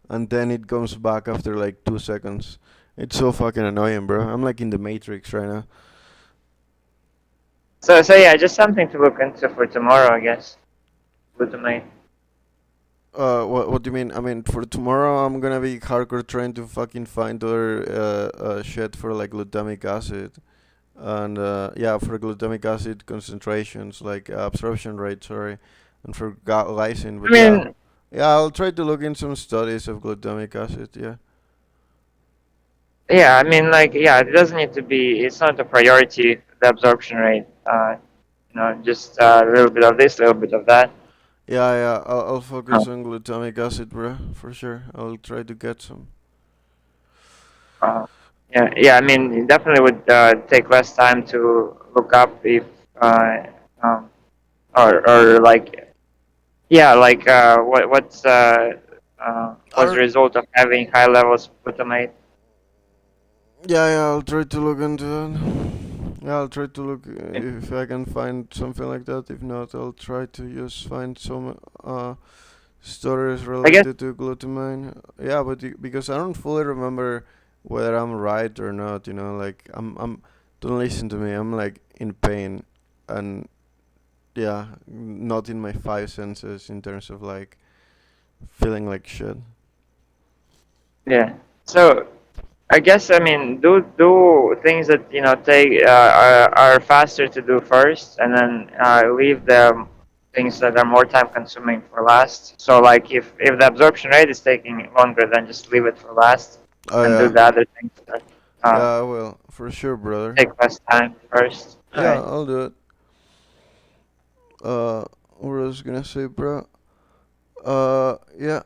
Speaker 1: and then it comes back after like 2 seconds. It's so fucking annoying, bro. I'm like in the Matrix right now.
Speaker 2: So yeah, just something to look into for tomorrow, I guess. Glutamate.
Speaker 1: What do you mean? I mean, for tomorrow, I'm gonna be hardcore trying to fucking find other shit for like glutamic acid. And yeah, for glutamic acid concentrations, like absorption rate, sorry, and for lysine.
Speaker 2: I
Speaker 1: But yeah,
Speaker 2: mean,
Speaker 1: yeah, I'll try to look in some studies of glutamic acid. Yeah.
Speaker 2: yeah, I mean, like, yeah, it doesn't need to be. It's not a priority. The absorption rate. Just a little bit of this, a little bit of that.
Speaker 1: Yeah, yeah, I'll
Speaker 2: Uh,
Speaker 1: focus on glutamic acid, bro, for sure. I'll try to get some.
Speaker 2: uh, yeah, yeah. I mean, it definitely would take less time to look up if, uh, um, or like, yeah, like
Speaker 1: I
Speaker 2: what's the
Speaker 1: don't.
Speaker 2: result of having high levels of glutamate?
Speaker 1: Yeah, yeah, I'll try to look into that. Yeah, I'll try to look if I can find something like that. If not, I'll try to just find some stories
Speaker 2: I guess.
Speaker 1: related to glutamine. Yeah, but because I don't fully remember whether I'm right or not. You know, like I'm. Don't listen to me. I'm like in pain, and yeah, not in my five senses in terms of like feeling like shit.
Speaker 2: Yeah. So I guess, I mean, do things that take are faster to do first, and then leave the things that are more time consuming for last. So like if the absorption rate is taking longer, then just leave it for last,
Speaker 1: Oh
Speaker 2: and do
Speaker 1: yeah,
Speaker 2: the other things that uh,
Speaker 1: yeah, I will for sure, brother.
Speaker 2: take less time first. All
Speaker 1: Yeah,
Speaker 2: right.
Speaker 1: I'll do it. What was I gonna say, bro? Yeah,